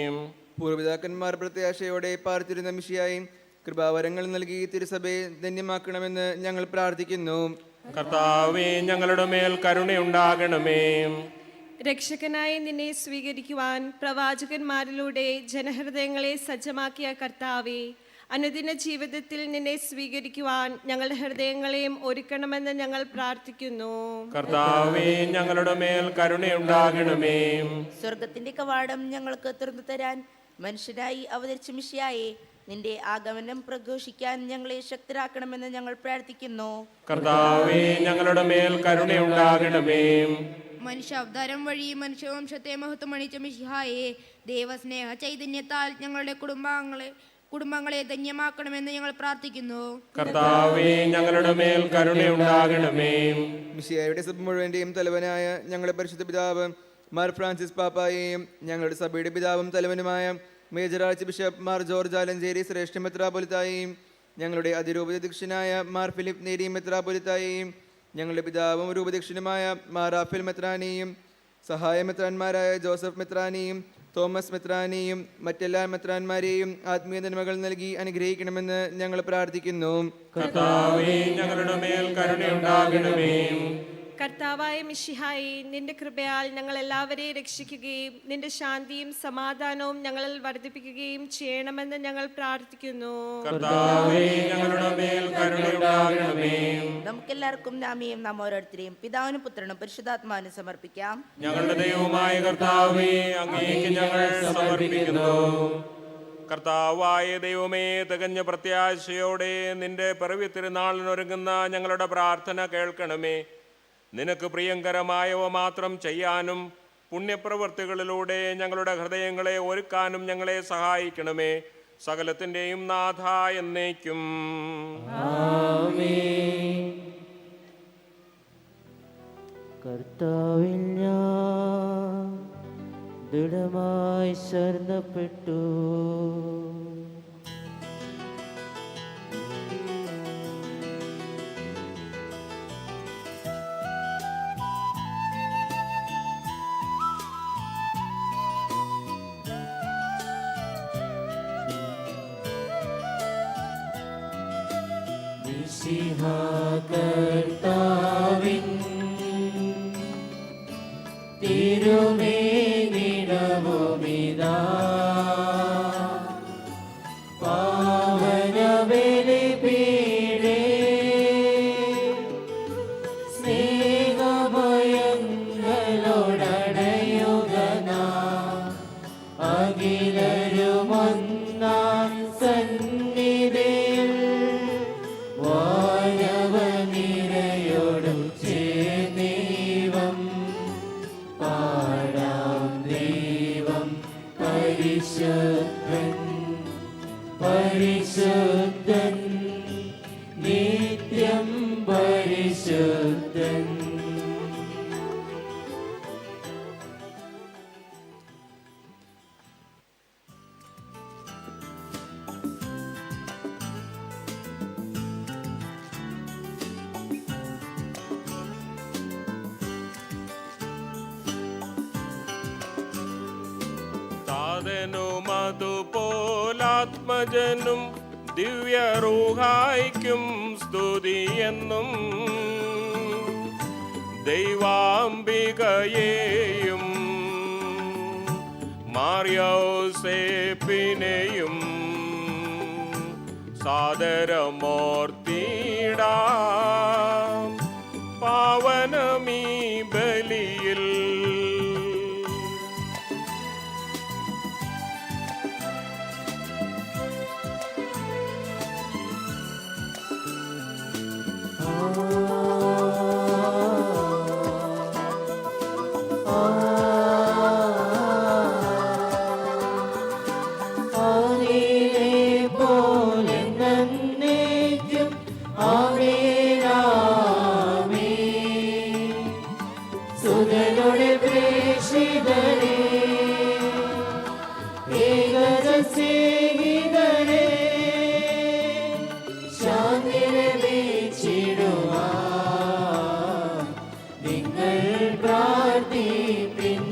പൂർവ്വപിതാക്കന്മാർ പ്രത്യാശയോടെ പാർത്തിരുന്ന മിശിഹായി കൃപാവരങ്ങൾ നൽകി തിരുസഭയെ ധന്യമാക്കണമെന്ന് ഞങ്ങൾ പ്രാർത്ഥിക്കുന്നു. കർത്താവേ, ഞങ്ങളുടെ മേൽ കരുണയുണ്ടാകണമേ. രക്ഷകനായി നിന്നെ സ്വീകരിക്കുവാൻ പ്രവാചകന്മാരിലൂടെ ജനഹൃദയങ്ങളെ സജ്ജമാക്കിയ കർത്താവേ, അനുദിന ജീവിതത്തിൽ നിന്നെ സ്വീകരിക്കുവാൻ ഞങ്ങളുടെ ഹൃദയങ്ങളെയും ഒരുക്കണമെന്ന് ഞങ്ങൾ പ്രാർത്ഥിക്കുന്നു. കർത്താവേ, ഞങ്ങളുടെ മേൽ കരുണയുണ്ടാകണമേ. സ്വർഗത്തിന്റെ കവാടം ഞങ്ങൾക്ക് തുറന്നു തരാൻ മനുഷ്യരായി അവതരിച്ച മിശിഹായെ നിന്റെ ആഗമനം പ്രഘോഷിക്കാൻ ഞങ്ങളെ ശക്തരാക്കണമെന്ന് ഞങ്ങൾ പ്രാർത്ഥിക്കുന്നു. കർത്താവേ, ഞങ്ങളുടെ മേൽ കരുണയുണ്ടാകണമേ. മനുഷ്യാവതാരം വഴി മനുഷ്യവംശത്തെ മഹത്വമണിച്ച മിശിഹായെ ദൈവസ്നേഹ ചൈതന്യത്താൽ ഞങ്ങളുടെ കുടുംബങ്ങളെ ധന്യമാക്കണമെന്ന് ഞങ്ങൾ പ്രാർത്ഥിക്കുന്നു. കർത്താവേ, ഞങ്ങളുടെ മേൽ കരുണയുണ്ടാകണമേ. മിശിഹായുടെ സഭ മുഴുവൻ്റെയും തലവനായ ഞങ്ങളുടെ പരിശുദ്ധ പിതാവ് മാർ ഫ്രാൻസിസ് പാപ്പായെയും ഞങ്ങളുടെ സഭയുടെ പിതാവും തലവനുമായ major archbishop Mar George Alencherry ശ്രേഷ്ഠ മെത്രാപ്പൊലിത്തായെയും ഞങ്ങളുടെ അതിരൂപതധ്യക്ഷനായ മാർ ഫിലിപ്പ് നേരി മെത്രാപ്പൊലിത്തായെയും ഞങ്ങളുടെ പിതാവും രൂപദക്ഷിണുമായ മാർ റാഫേൽ മെത്രാനെയും സഹായ മെത്രാന്മാരായ ജോസഫ് മെത്രാനെയും തോമസ് മെത്രാനെയും മറ്റെല്ലാ മെത്രാന്മാരെയും ആത്മീയ നന്മകൾ നൽകി അനുഗ്രഹിക്കണമെന്ന് ഞങ്ങൾ പ്രാർത്ഥിക്കുന്നു. കർത്താവേ, ഞങ്ങളുടെ മേൽ കരുണയുണ്ടാകണമേ. കർത്താവായ മിശിഹായെ, നിന്റെ കൃപയാൽ ഞങ്ങൾ എല്ലാവരെയും രക്ഷിക്കുകയും നിന്റെ ശാന്തിയും സമാധാനവും ഞങ്ങളിൽ വർദ്ധിപ്പിക്കുകയും ചെയ്യണമെന്ന് ഞങ്ങൾ പ്രാർത്ഥിക്കുന്നു. കർത്താവേ, ഞങ്ങളുടെ മേൽ കരുണയുണ്ടാകണമേ. നമുക്ക് എല്ലാവർക്കും നാമിയും നാം ഓരോരുത്തരെയും പിതാവിനും പുത്രനും പരിശുദ്ധാത്മാവിനും സമർപ്പിക്കാം. ഞങ്ങളുടെ ദൈവമായ കർത്താവേ, അങ്ങേക്ക് ഞങ്ങൾ സമർപ്പിക്കുന്നു. കർത്താവായ ദൈവമേ, തികഞ്ഞ പ്രത്യാശയോടെ നിന്റെ പിറവി തിരുനാളിനൊരുങ്ങുന്ന ഞങ്ങളുടെ പ്രാർത്ഥന കേൾക്കണമേ. നിനക്ക് പ്രിയങ്കരമായവ മാത്രം ചെയ്യാനും പുണ്യപ്രവൃത്തികളിലൂടെ ഞങ്ങളുടെ ഹൃദയങ്ങളെ ഒരുക്കാനും ഞങ്ങളെ സഹായിക്കണമേ. സകലത്തിൻ്റെയും നാഥ എന്നേക്കും. കർത്താവിൽ ഞാൻ ദൃഢമായി ശരണപ്പെട്ടു. കർത്താവിൻ തിരുമേനിടവുമിതാ പാവനബലിപീഠേ സ്നേഹഭയങ്ങളോടടയുകനാം അഖിലരുമൊന്നാം സന്നിധിയിൽ വാനവനിരയോടും ചേർന്നീവം പാടാം. ദൈവം പരിശുദ്ധൻ പരിശുദ്ധൻ നിത്യം പരിശുദ്ധൻ. താതനും അതുപോലാത്മജനും ദിവ്യറൂഹായിക്കും സ്തുതിയെന്നും ദൈവാംബികയെയും മാർയോസേപ്പിനെയും സാദരമോർത്തിടാം. പാവനമീ ബലിയിൽ സുതനുടെ പ്രേക്ഷിതരേ, ഏകജസ്നേഹിതരേ, ശാന്തി ലഭിച്ചിടുവാൻ നിങ്ങൾ പ്രാർത്ഥിപ്പിൻ.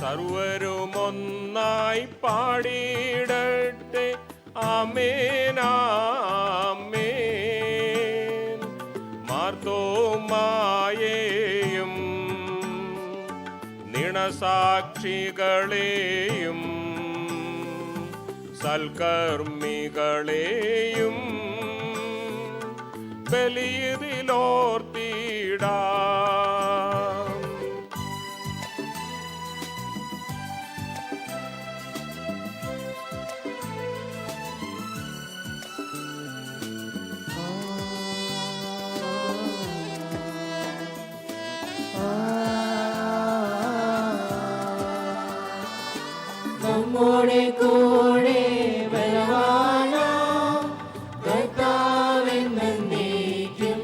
സർവരുമൊന്നായി പാടിയിടട്ടെ ആമേനാമേൻ. മാർത്തോമായെയും നിണസാക്ഷികളെയും സൽക്കർമ്മികളെയും ബലിയിലോർത്തിടാം. നമ്മുടെ കൂടെ ബലവാനാം കർത്താവെന്നേക്കും.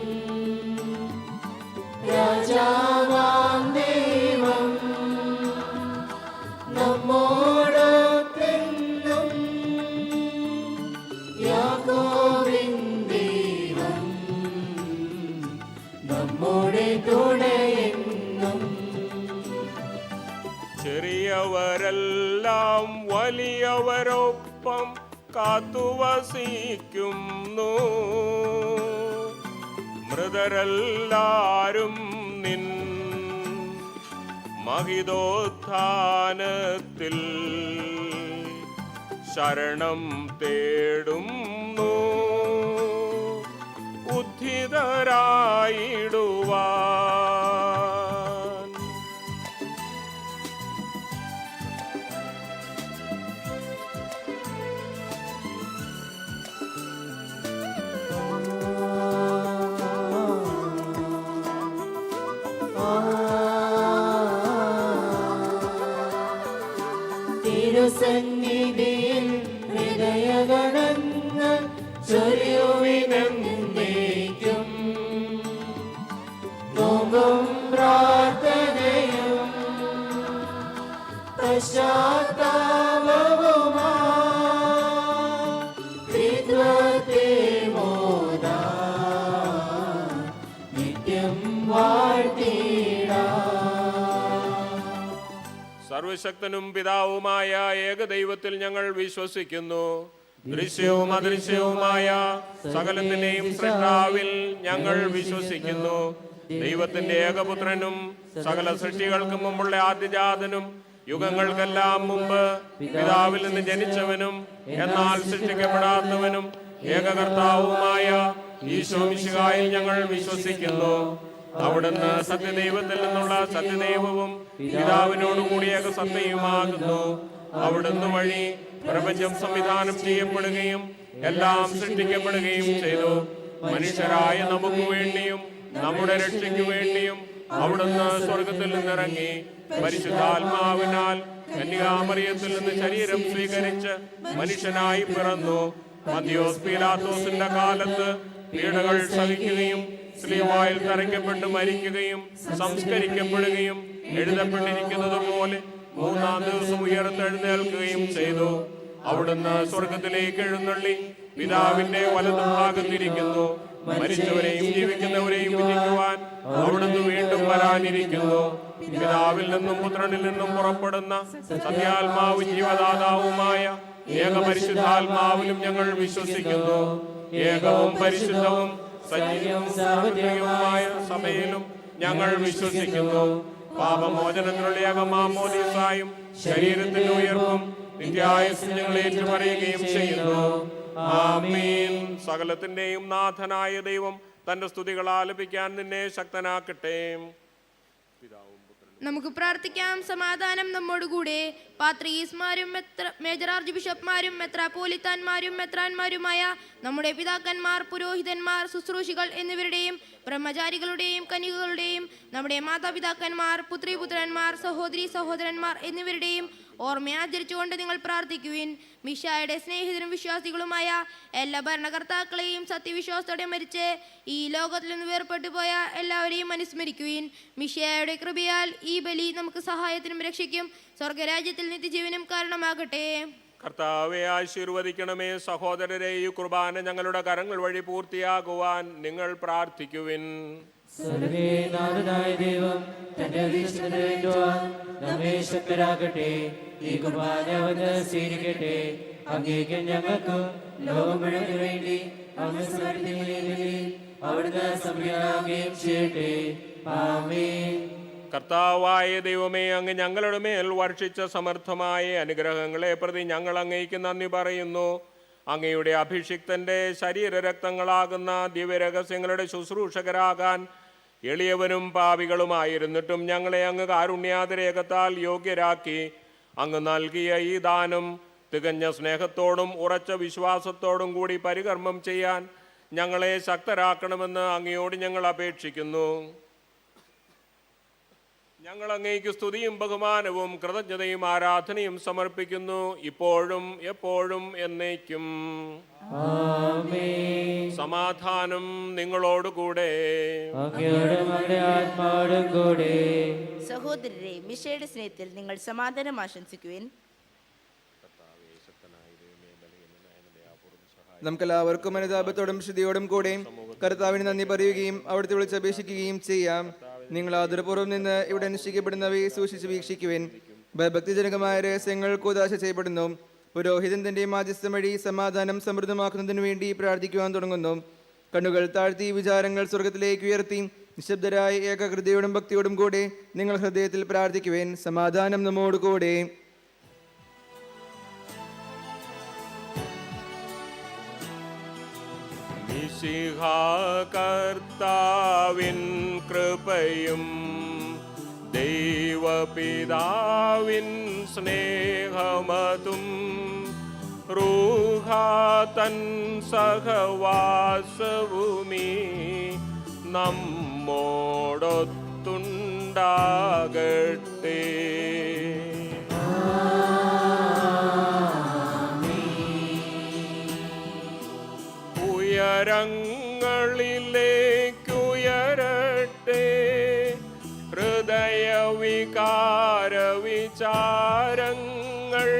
രാജാവാം ദൈവം നമ്മോടൊത്തെന്നും. യാക്കോബിൻ ദൈവം നമ്മുടെ തുണയെന്നും. ചെറിയവരെല്ലാം വലിയവരൊപ്പം കാത്തുവസിക്കുന്നു. മൃതരെല്ലാരും നിൻ മഹിതോത്ഥാനത്തിൽ ശരണം തേടുന്നു. ഉദ്ധി തിരുസന്നിധിയിൽ ഹൃദയഗണങ്ങൾ ചൊരിയുവിനെന്നേക്കും നോമ്പും പ്രാർത്ഥനയും പശ്ചാത്താപവുമാ ത്രിത്വത്തെ മോദാ നിത്യം വാഴ്ത്തിടാം. സർവശക്തനും പിതാവുമായ ഏകദൈവത്തിൽ ഞങ്ങൾ വിശ്വസിക്കുന്നു. ദൃശ്യവും അദൃശ്യവുമായ സകലത്തിന്റെയും സൃഷ്ടാവിൽ ഞങ്ങൾ വിശ്വസിക്കുന്നു. ദൈവത്തിന്റെ ഏകപുത്രനും സകല സൃഷ്ടികൾക്കും മുമ്പുള്ള ആദ്യജാതനും യുഗങ്ങൾക്കെല്ലാം മുമ്പ് പിതാവിൽ നിന്ന് ജനിച്ചവനും എന്നാൽ സൃഷ്ടിക്കപ്പെടാത്തവനും ഏകകർത്താവുമായ ഈശോ മിശിഹായിൽ ഞങ്ങൾ വിശ്വസിക്കുന്നു. അവിടുന്ന് സത്യദൈവത്തിൽ നിന്നുള്ള സത്യദൈവവും പിതാവിനോടുകൂടി ഏകസത്തയുമാകുന്നു. അവിടുന്ന് വഴി പ്രപഞ്ചം സംവിധാനം ചെയ്യപ്പെടുകയും എല്ലാം സൃഷ്ടിക്കപ്പെടുകയും ചെയ്തു. മനുഷ്യരായ നമുക്ക് വേണ്ടിയും നമ്മുടെ രക്ഷയ്ക്ക് വേണ്ടിയും അവിടുന്ന് സ്വർഗത്തിൽ നിന്നിറങ്ങി പരിശുദ്ധാത്മാവിനാൽ കന്യകാമറിയത്തിൽ നിന്ന് ശരീരം സ്വീകരിച്ച് മനുഷ്യനായി പിറന്നു. പന്തിയോസ് പീലാത്തോസിന്റെ കാലത്ത് പീഡകൾ സഹിക്കുകയും സ്ലീവായിൽ തറയ്ക്കപ്പെട്ട് മരിക്കുകയും സംസ്കരിക്കപ്പെടുകയും എഴുതപ്പെട്ടിരിക്കുന്നത് പോലെ മൂന്നാം ദിവസം ഉയർത്തെഴുന്നേൽക്കുകയും ചെയ്തു. അവിടുന്ന് സ്വർഗത്തിലേക്ക് എഴുന്നള്ളി പിതാവിന്റെ വലതുഭാഗത്തിരിക്കുന്നു. മരിച്ചവരെയും ജീവിക്കുന്നവരെയും വിധിക്കുവാൻ അവിടുന്ന് വീണ്ടും വരാനിരിക്കുന്നു. പിതാവിൽ നിന്നും പുത്രനിൽ നിന്നും പുറപ്പെടുന്ന സത്യാത്മാവും ജീവദാതാവുമായ ഏകപരിശുദ്ധാത്മാവിലും ഞങ്ങൾ വിശ്വസിക്കുന്നു. ഏകവും പരിശുദ്ധവും സജീവവും സാർവത്രികവുമായ സഭയിലും ഞങ്ങൾ വിശ്വസിക്കുന്നു. പാപമോചനത്തിനുള്ള ഏകമാമോദീസായും ശരീരത്തിന്റെ ഉയർപ്പും നിത്യായുസ്സും ഞങ്ങൾ ഏറ്റുപറയുകയും ചെയ്യുന്നു. ആമീൻ. സകലത്തിന്റെയും നാഥനായ ദൈവം തന്റെ സ്തുതികൾ ആലപിക്കാൻ നിന്നെ ശക്തനാക്കട്ടെ. നമുക്ക് പ്രാർത്ഥിക്കാം. സമാധാനം നമ്മോടുകൂടെ. പാത്രീസ്മാരും മേജർ ആർച്ച് ബിഷപ്പ്മാരും മെത്രാപ്പോലിത്താന്മാരും മെത്രാന്മാരുമായ നമ്മുടെ പിതാക്കന്മാർ, പുരോഹിതന്മാർ, ശുശ്രൂഷികൾ എന്നിവരുടെയും ബ്രഹ്മചാരികളുടെയും കന്യകകളുടെയും നമ്മുടെ മാതാപിതാക്കന്മാർ, പുത്രിപുത്രന്മാർ, സഹോദരി സഹോദരന്മാർ എന്നിവരുടെയും ഓർമ്മയാചരിച്ചുകൊണ്ട് നിങ്ങൾ പ്രാർത്ഥിക്കുവിൻ. മിശിഹായുടെ സ്നേഹിതരും വിശ്വാസികളുമായ എല്ലാ ഭരണകർത്താക്കളെയും സത്യവിശ്വാസത്തോടെ മരിച്ച് ഈ ലോകത്തിൽ നിന്ന് വേർപെട്ടു പോയ എല്ലാവരെയും അനുസ്മരിക്കുവിൻ. മിശിഹായുടെ കൃപയാൽ ഈ ബലി നമുക്ക് സഹായത്തിനും രക്ഷയ്ക്കും സ്വർഗരാജ്യത്തിൽ നിത്യജീവനും കാരണമാകട്ടെ. കർത്താവെ ആശീർവദിക്കണമേ. സഹോദരരെ, ഈ കുർബാന ഞങ്ങളുടെ കരങ്ങൾ വഴി പൂർത്തിയാകുവാൻ നിങ്ങൾ പ്രാർത്ഥിക്കുവിൻ. സർവേനാഥനായ ദൈവം തന്റെ അധീക്ഷത നിറവേറ്റുവാൻ നമ്മെ ശക്തരാക്കട്ടെ. ഈ കുർബാന അവിടുന്ന് സ്വീകരിക്കട്ടെ. അങ്ങേക്കും ഞങ്ങൾക്കും ലോകം മുഴുവന് വേണ്ടി അങ്ങ് സമർപ്പിക്കുന്നതിൽ അവിടുന്ന് സംപ്രീതനാകുകയും ചെയ്യട്ടെ. ആമേൻ. കർത്താവായ ദൈവമേ, അങ്ങ് ഞങ്ങളുടെ മേൽ വർഷിച്ച സമർത്ഥമായ അനുഗ്രഹങ്ങളെ പ്രതി ഞങ്ങൾ അങ്ങേക്ക് നന്ദി പറയുന്നു. അങ്ങയുടെ അഭിഷിക്തന്റെ ശരീരരക്തങ്ങളാകുന്ന ദിവ്യരഹസ്യങ്ങളുടെ ശുശ്രൂഷകരാകാൻ എളിയവനും പാപികളുമായിരുന്നിട്ടും ഞങ്ങളെ അങ്ങ് കാരുണ്യാതിരേകത്താൽ യോഗ്യരാക്കി. അങ്ങ് നൽകിയ ഈ ദാനം തികഞ്ഞ സ്നേഹത്തോടും ഉറച്ച വിശ്വാസത്തോടും കൂടി പരികർമ്മം ചെയ്യാൻ ഞങ്ങളെ ശക്തരാക്കണമെന്ന് അങ്ങയോട് ഞങ്ങൾ അപേക്ഷിക്കുന്നു. ഞങ്ങൾ അങ്ങേക്ക് സ്തുതിയും ബഹുമാനവും കൃതജ്ഞതയും ആരാധനയും സമർപ്പിക്കുന്നു, ഇപ്പോഴും എപ്പോഴും എന്നേക്കും. സമാധാനം നിങ്ങളോടുകൂടെ. സഹോദരരെ, മിശിഹായുടെ സ്നേഹത്തിൽ നിങ്ങൾ സമാധാനം ആശംസിക്കുവിൻ. നമുക്കെല്ലാവർക്കും അനുതാപത്തോടും ശുദ്ധിയോടും കൂടെ കർത്താവിന് നന്ദി പറയുകയും അവിടുത്തെ വിളിച്ചപേക്ഷിക്കുകയും ചെയ്യാം. നിങ്ങൾ ആദരപൂർവ്വം നിന്ന് ഇവിടെ അനുഷ്ഠിക്കപ്പെടുന്നവയെ സൂക്ഷിച്ച് വീക്ഷിക്കുവിൻ. ഭക്തിജനകമായ രഹസ്യങ്ങൾ കൂദാശ ചെയ്യപ്പെടുന്നു. പുരോഹിതൻ തന്റെ മാധ്യസ്ഥം വഴി സമാധാനം സമൃദ്ധമാക്കുന്നതിനു വേണ്ടി പ്രാർത്ഥിക്കുവാൻ തുടങ്ങുന്നു. കണ്ണുകൾ താഴ്ത്തി വിചാരങ്ങൾ സ്വർഗത്തിലേക്ക് ഉയർത്തി നിശബ്ദരായ ഏകാഗ്രതയോടും ഭക്തിയോടും കൂടെ നിങ്ങൾ ഹൃദയത്തിൽ പ്രാർത്ഥിക്കുവിൻ. സമാധാനം നമ്മോടുകൂടെ. നീ മിശിഹാ കർത്താവിൻ കൃപയും ദൈവപിതാവിൻ സ്നേഹമതും റൂഹാതൻ സഹവാസവുമീ നമ്മോടൊത്തുണ്ടാകട്ടെ. ഉയരങ്ങളിലേക്കുയരട്ടെ ഹൃദയവികാര വിചാരങ്ങൾ,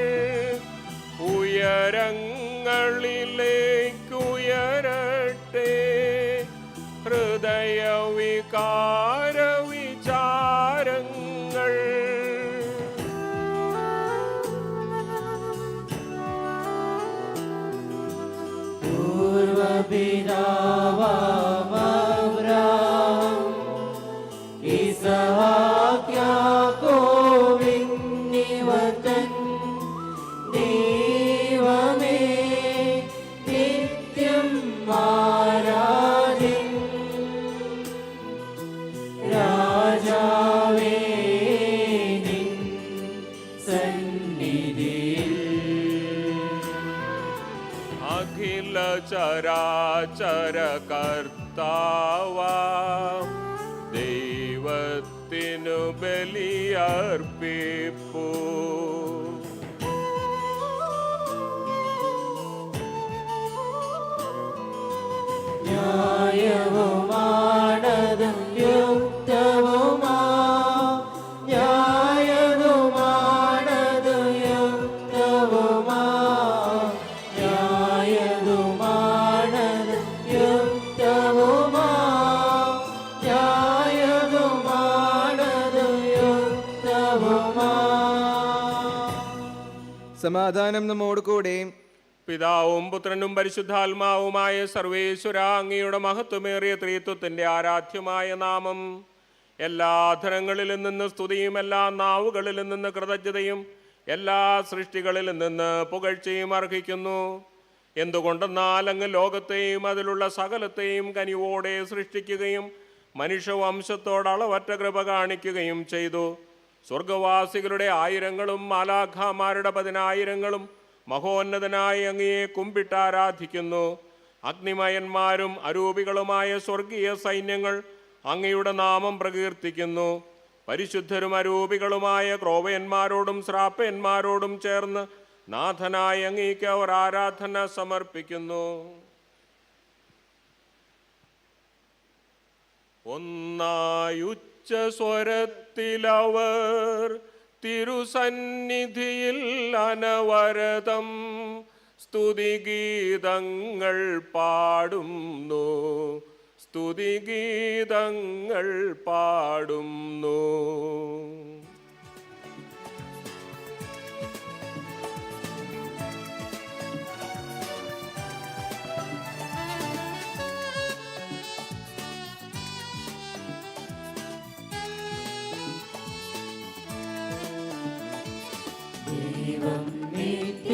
ഉയരങ്ങളിലേക്കുയരട്ടെ ഹൃദയവികാര വിചാരങ്ങൾ. പൂർവപിതാവാമവ്രാം ഇസഹാക്ക് യാക്കോബിന്നിവതൻ ദൈവമേ നിത്യം ആരാധ്യൻ. രാജാവേ നിൻ സന്നിധിയിൽ അഖില ചരാചര കർത്താവാം ദൈവത്തിനു ബലിയർപ്പിപ്പൂ. ന്യായവുമാണതും യുക്തവുമാ, ന്യായവുമാണതും യുക്തവുമാ, ന്യായവുമാണതും യുക്തവുമാ, ന്യായവുമാണതും യുക്തവുമാ. സമാധാനം നമ്മോട് കൂടെ. പിതാവും പുത്രനും പരിശുദ്ധാത്മാവുമായ സർവേശ്വര, അങ്ങയുടെ മഹത്വമേറിയ ത്രിത്വത്തിൻ്റെ ആരാധ്യമായ നാമം എല്ലാ അധരങ്ങളിലും നിന്ന് സ്തുതിയും എല്ലാ നാവുകളിലും നിന്ന് കൃതജ്ഞതയും എല്ലാ സൃഷ്ടികളിലും നിന്ന് പുകഴ്ചയും അർഹിക്കുന്നു. എന്തുകൊണ്ടെന്നാൽ അങ്ങ് ലോകത്തെയും അതിലുള്ള സകലത്തെയും കനിവോടെ സൃഷ്ടിക്കുകയും മനുഷ്യവംശത്തോട് അളവറ്റ കൃപ കാണിക്കുകയും ചെയ്തു. സ്വർഗവാസികളുടെ ആയിരങ്ങളും മാലാഖമാരുടെ 10,000-ങ്ങളും മഹോന്നതനായി അങ്ങയെ കുമ്പിട്ടാരാധിക്കുന്നു. അഗ്നിമയന്മാരും അരൂപികളുമായ സ്വർഗീയ സൈന്യങ്ങൾ അങ്ങയുടെ നാമം പ്രകീർത്തിക്കുന്നു. പരിശുദ്ധരും അരൂപികളുമായ ക്രോവയന്മാരോടും ശ്രാപ്പയന്മാരോടും ചേർന്ന് നാഥനായ അങ്ങേക്ക് അവർ ആരാധന സമർപ്പിക്കുന്നു. ഒന്നായുച്ച സ്വരത്തിലവർ തിരുസന്നിധിയിൽ അനവരതം സ്തുതിഗീതങ്ങൾ പാടുന്നു, സ്തുതിഗീതങ്ങൾ പാടുന്നു. ദൈവം നിത്യമഹത്വത്തിൻ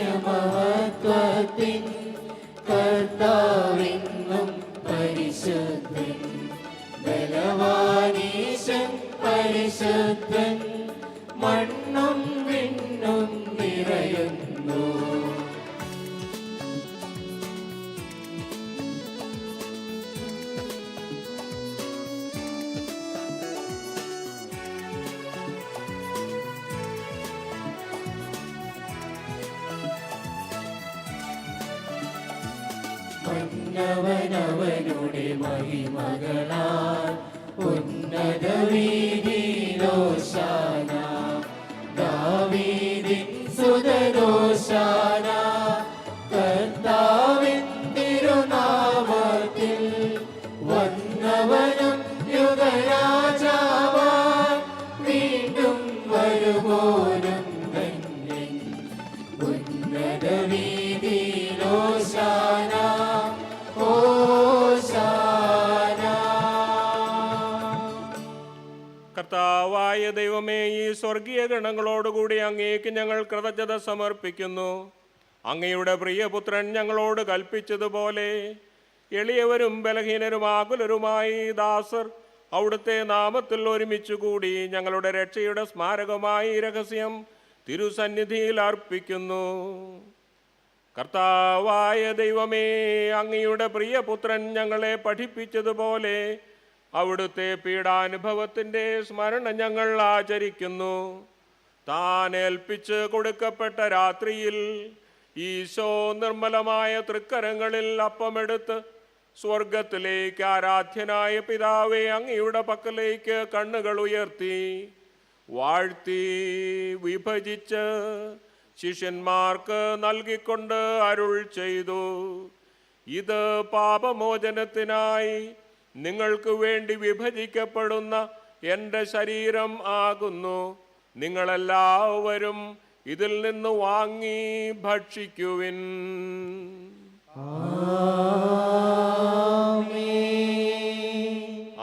കർത്താവെന്നും പരിശുദ്ധൻ, ബലവാനീശൻ പരിശുദ്ധൻ, മണ്ണും വിണ്ണും നിറയുന്നു. മന്നവനവനുടെ മഹിമകളാൽ ഉന്നത വീതിയിലോശാന, ദാവീദിൻ സുതനോശാന. കർത്താവിൻ തിരുനാമത്തിൽ വന്നവനും യുഗരാജാവാൻ വീണ്ടും വരുവോനും ധന്യൻ. ഉന്നത വീതിയിലോശാന, കർത്താവായ ദൈവമേ, ഈ സ്വർഗീയ ഗണങ്ങളോടുകൂടി അങ്ങേക്ക് ഞങ്ങൾ കൃതജ്ഞത സമർപ്പിക്കുന്നു. അങ്ങയുടെ പ്രിയപുത്രൻ ഞങ്ങളോട് കൽപ്പിച്ചതുപോലെ എളിയവരും ബലഹീനരും ആകുലരുമായി ദാസർ അവിടുത്തെ നാമത്തിൽ ഒരുമിച്ച് കൂടി ഞങ്ങളുടെ രക്ഷയുടെ സ്മാരകമായി ഈ രഹസ്യം തിരുസന്നിധിയിൽ അർപ്പിക്കുന്നു. കർത്താവായ ദൈവമേ, അങ്ങയുടെ പ്രിയപുത്രൻ ഞങ്ങളെ പഠിപ്പിച്ചതുപോലെ അവിടുത്തെ പീഡാനുഭവത്തിൻ്റെ സ്മരണ ഞങ്ങൾ ആചരിക്കുന്നു. താൻ ഏൽപ്പിച്ച് കൊടുക്കപ്പെട്ട രാത്രിയിൽ ഈശോ നിർമ്മലമായ തൃക്കരങ്ങളിൽ അപ്പമെടുത്ത് സ്വർഗത്തിലേക്ക് ആരാധ്യനായ പിതാവേ അങ്ങയുടെ പക്കലേക്ക് കണ്ണുകൾ ഉയർത്തി വാഴ്ത്തി വിഭജിച്ച് ശിഷ്യന്മാർക്ക് നൽകിക്കൊണ്ട് അരുൾ ചെയ്തു, ഇത് പാപമോചനത്തിനായി നിങ്ങൾക്ക് വേണ്ടി വിഭജിക്കപ്പെടുന്ന എൻ്റെ ശരീരം ആകുന്നു. നിങ്ങളെല്ലാവരും ഇതിൽ നിന്ന് വാങ്ങി ഭക്ഷിക്കുവിൻ.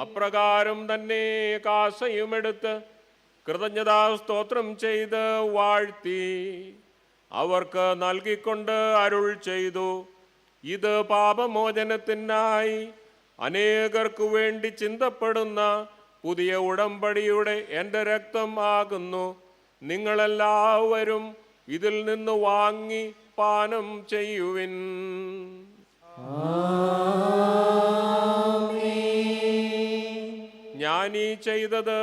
അപ്രകാരം തന്നെ കാസയുമെടുത്ത് കൃതജ്ഞതാ സ്തോത്രം ചെയ്ത് വാഴ്ത്തി അവർക്ക് നൽകിക്കൊണ്ട് അരുൾ ചെയ്തു, ഇത് പാപമോചനത്തിനായി അനേകർക്കു വേണ്ടി ചിന്തപ്പെടുന്ന പുതിയ ഉടമ്പടിയുടെ എൻ്റെ രക്തം ആകുന്നു. നിങ്ങളെല്ലാവരും ഇതിൽ നിന്ന് വാങ്ങി പാനം ചെയ്യുവിൻ. ഞാനീ ചെയ്തത്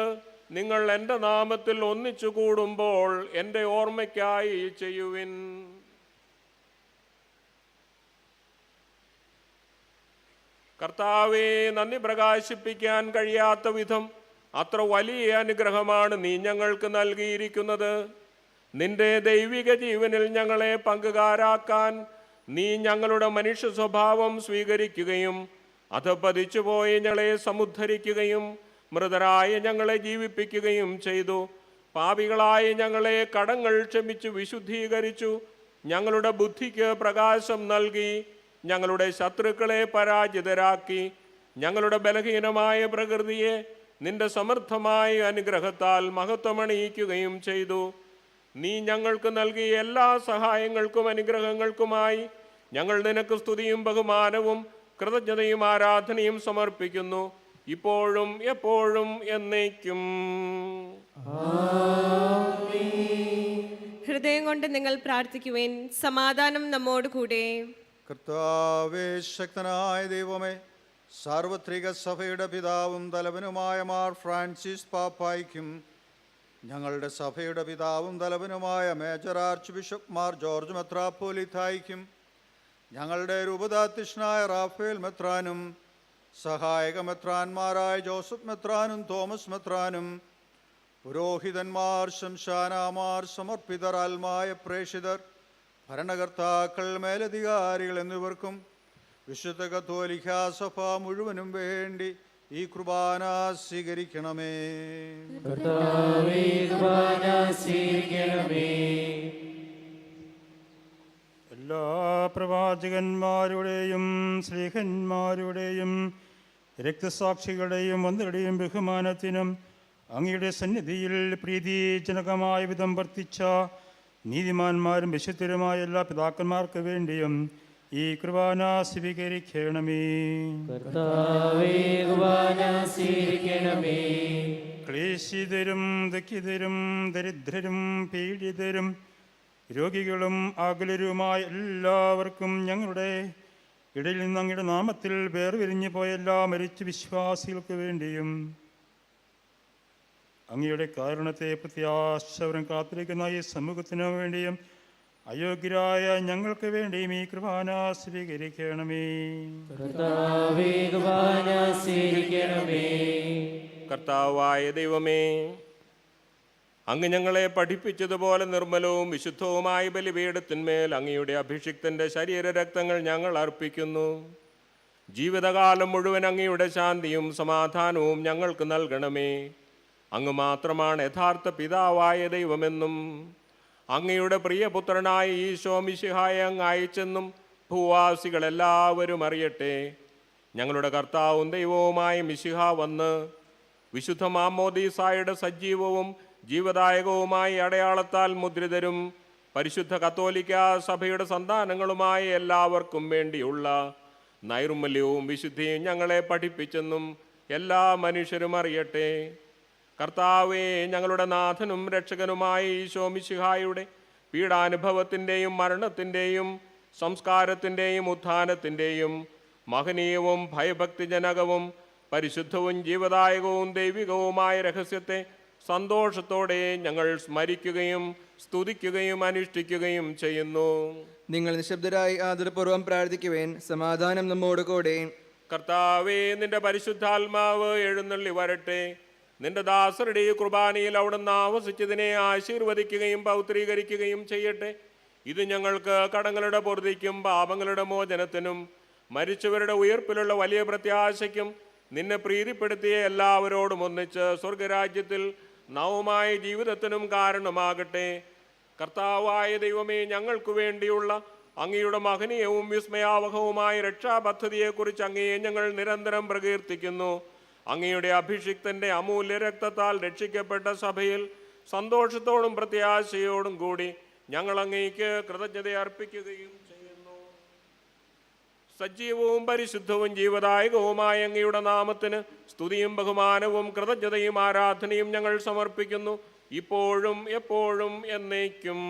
നിങ്ങൾ എൻ്റെ നാമത്തിൽ ഒന്നിച്ചു കൂടുമ്പോൾ എൻ്റെ ഓർമ്മയ്ക്കായി ചെയ്യുവിൻ. കർത്താവേ, നന്ദി പ്രകാശിപ്പിക്കാൻ കഴിയാത്ത വിധം അത്ര വലിയ അനുഗ്രഹമാണ് നീ ഞങ്ങൾക്ക് നൽകിയിരിക്കുന്നത്. നിന്റെ ദൈവിക ജീവനിൽ ഞങ്ങളെ പങ്കുകാരാക്കാൻ നീ ഞങ്ങളുടെ മനുഷ്യ സ്വഭാവം സ്വീകരിക്കുകയും അധപതിച്ചുപോയി ഞങ്ങളെ സമുദ്ധരിക്കുകയും മൃതരായ ഞങ്ങളെ ജീവിപ്പിക്കുകയും ചെയ്തു. പാപികളായ ഞങ്ങളെ കടങ്ങൾ ക്ഷമിച്ചു വിശുദ്ധീകരിച്ചു. ഞങ്ങളുടെ ബുദ്ധിക്ക് പ്രകാശം നൽകി. ഞങ്ങളുടെ ശത്രുക്കളെ പരാജിതരാക്കി. ഞങ്ങളുടെ ബലഹീനമായ പ്രകൃതിയെ നിന്റെ സമർത്ഥമായ അനുഗ്രഹത്താൽ മഹത്വമണിയിക്കുകയും ചെയ്തു. നീ ഞങ്ങൾക്ക് നൽകിയ എല്ലാ സഹായങ്ങൾക്കും അനുഗ്രഹങ്ങൾക്കുമായി ഞങ്ങൾ നിനക്ക് സ്തുതിയും ബഹുമാനവും കൃതജ്ഞതയും ആരാധനയും സമർപ്പിക്കുന്നു, ഇപ്പോഴും എപ്പോഴും എന്നേക്കും. ഹൃദയം കൊണ്ട് നിങ്ങൾ പ്രാർത്ഥിക്കുവേൻ. സമാധാനം നമ്മോട് കൂടെ. കർത്താവേ, ശക്തനായ ദൈവമേ, സാർവത്രിക സഭയുടെ പിതാവും തലവനുമായ മാർ ഫ്രാൻസിസ് പാപ്പായ്ക്കും ഞങ്ങളുടെ സഭയുടെ പിതാവും തലവനുമായ major archbishop Mar George മെത്രാപ്പോലിത്തായ്ക്കും ഞങ്ങളുടെ രൂപതാധ്യക്ഷനായ റാഫേൽ മെത്രാനും സഹായക മെത്രാന്മാരായ ജോസഫ് മെത്രാനും തോമസ് മെത്രാനും പുരോഹിതന്മാർ, ശംശാനാമാർ, സമർപ്പിതർ, ആത്മായ പ്രേക്ഷിതർ, ഭരണകർത്താക്കൾ, മേലധികാരികൾ എന്നിവർക്കും വിശുദ്ധ കത്തോലിക്കാ സഭ മുഴുവനും വേണ്ടി ഈ കുർബാന സ്വീകരിക്കണമേ. എല്ലാ പ്രവാചകന്മാരുടെയും സ്ലീഹന്മാരുടെയും രക്തസാക്ഷികളുടെയും വന്ദരുടെയും ബഹുമാനത്തിനും അങ്ങയുടെ സന്നിധിയിൽ പ്രീതിജനകമായ വിധം വർത്തിച്ച നീതിമാന്മാരും വിശുദ്ധരുമായ എല്ലാ പിതാക്കന്മാർക്ക് വേണ്ടിയും ഈ കുർബാന സ്വീകരിക്കണമേ. ക്ലേശിതരും ദുഃഖിതരും ദരിദ്രരും പീഡിതരും രോഗികളും അകലരുമായ എല്ലാവർക്കും ഞങ്ങളുടെ ഇടയിൽ നിന്ന് അങ്ങയുടെ നാമത്തിൽ വേർപിരിഞ്ഞു പോയ എല്ലാ മരിച്ച വിശ്വാസികൾക്ക് വേണ്ടിയും അങ്ങയുടെ കാരുണ്യത്തെ പ്രത്യാശവരം കാത്തിരിക്കുന്ന ഈ സമൂഹത്തിനു വേണ്ടിയും അയോഗ്യരായ ഞങ്ങൾക്ക് വേണ്ടിയും ഈ കുർബാന സ്വീകരിക്കണമേ. കർത്താവായ ദൈവമേ, അങ്ങ് ഞങ്ങളെ പഠിപ്പിച്ചതുപോലെ നിർമ്മലവും വിശുദ്ധവുമായ ബലിപീഠത്തിന്മേൽ അങ്ങയുടെ അഭിഷിക്തന്റെ ശരീരരക്തങ്ങൾ ഞങ്ങൾ അർപ്പിക്കുന്നു. ജീവിതകാലം മുഴുവൻ അങ്ങയുടെ ശാന്തിയും സമാധാനവും ഞങ്ങൾക്ക് നൽകണമേ. അങ്ങ് മാത്രമാണ് യഥാർത്ഥ പിതാവായ ദൈവമെന്നും അങ്ങയുടെ പ്രിയപുത്രനായ ഈശോ മിശിഹായെ അങ്ങ് അയച്ചെന്നും ഭൂവാസികളെല്ലാവരും അറിയട്ടെ. ഞങ്ങളുടെ കർത്താവും ദൈവവുമായ മിശിഹ വന്ന് വിശുദ്ധ മാമോദീസായുടെ സജീവവും ജീവദായകവുമായ അടയാളത്താൽ മുദ്രിതരും പരിശുദ്ധ കത്തോലിക്ക സഭയുടെ സന്താനങ്ങളുമായ എല്ലാവർക്കും വേണ്ടിയുള്ള നൈർമല്യവും വിശുദ്ധിയും ഞങ്ങളെ പഠിപ്പിച്ചെന്നും എല്ലാ മനുഷ്യരും അറിയട്ടെ. കർത്താവേ, ഞങ്ങളുടെ നാഥനും രക്ഷകനുമായ ഈശോ മിശിഹായുടെ പീഡാനുഭവത്തിൻ്റെയും മരണത്തിൻ്റെയും സംസ്കാരത്തിൻ്റെയും ഉത്ഥാനത്തിൻ്റെയും മഹനീയവും ഭയഭക്തിജനകവും പരിശുദ്ധവും ജീവദായകവും ദൈവികവുമായ രഹസ്യത്തെ സന്തോഷത്തോടെ ഞങ്ങൾ സ്മരിക്കുകയും സ്തുതിക്കുകയും അനുഷ്ഠിക്കുകയും ചെയ്യുന്നു. നിങ്ങൾ നിശബ്ദരായി ആദരപൂർവ്വം പ്രാർത്ഥിക്കുവേൻ. സമാധാനം നമ്മോട് കൂടെ. കർത്താവേ, നിന്റെ പരിശുദ്ധാത്മാവ് എഴുന്നള്ളി വരട്ടെ. നിന്റെ ദാസരുടെ ഈ കുർബാനയിൽ അവിടുന്ന് ആവസിച്ചതിനെ ആശീർവദിക്കുകയും പൗത്രീകരിക്കുകയും ചെയ്യട്ടെ. ഇത് ഞങ്ങൾക്ക് കടങ്ങളുടെ പൊറുതിക്കും പാപങ്ങളുടെ മോചനത്തിനും മരിച്ചവരുടെ ഉയർപ്പിലുള്ള വലിയ പ്രത്യാശയ്ക്കും നിന്നെ പ്രീതിപ്പെടുത്തിയ എല്ലാവരോടും ഒന്നിച്ച് സ്വർഗരാജ്യത്തിൽ നവമായ ജീവിതത്തിനും കാരണമാകട്ടെ. കർത്താവായ ദൈവമേ, ഞങ്ങൾക്ക് വേണ്ടിയുള്ള അങ്ങയുടെ മഹനീയവും വിസ്മയാവഹവുമായ രക്ഷാപദ്ധതിയെക്കുറിച്ച് അങ്ങയെ ഞങ്ങൾ നിരന്തരം പ്രകീർത്തിക്കുന്നു. അങ്ങയുടെ അഭിഷിക്തന്റെ അമൂല്യ രക്തത്താൽ രക്ഷിക്കപ്പെട്ട സഭയിൽ സന്തോഷത്തോടും പ്രത്യാശയോടും കൂടി ഞങ്ങൾ അങ്ങേക്ക് കൃതജ്ഞത അർപ്പിക്കുകയും ചെയ്യുന്നു. സജീവവും പരിശുദ്ധവും ജീവദായകവുമായ അങ്ങയുടെ നാമത്തിന് സ്തുതിയും ബഹുമാനവും കൃതജ്ഞതയും ആരാധനയും ഞങ്ങൾ സമർപ്പിക്കുന്നു, ഇപ്പോഴും എപ്പോഴും എന്നേക്കും.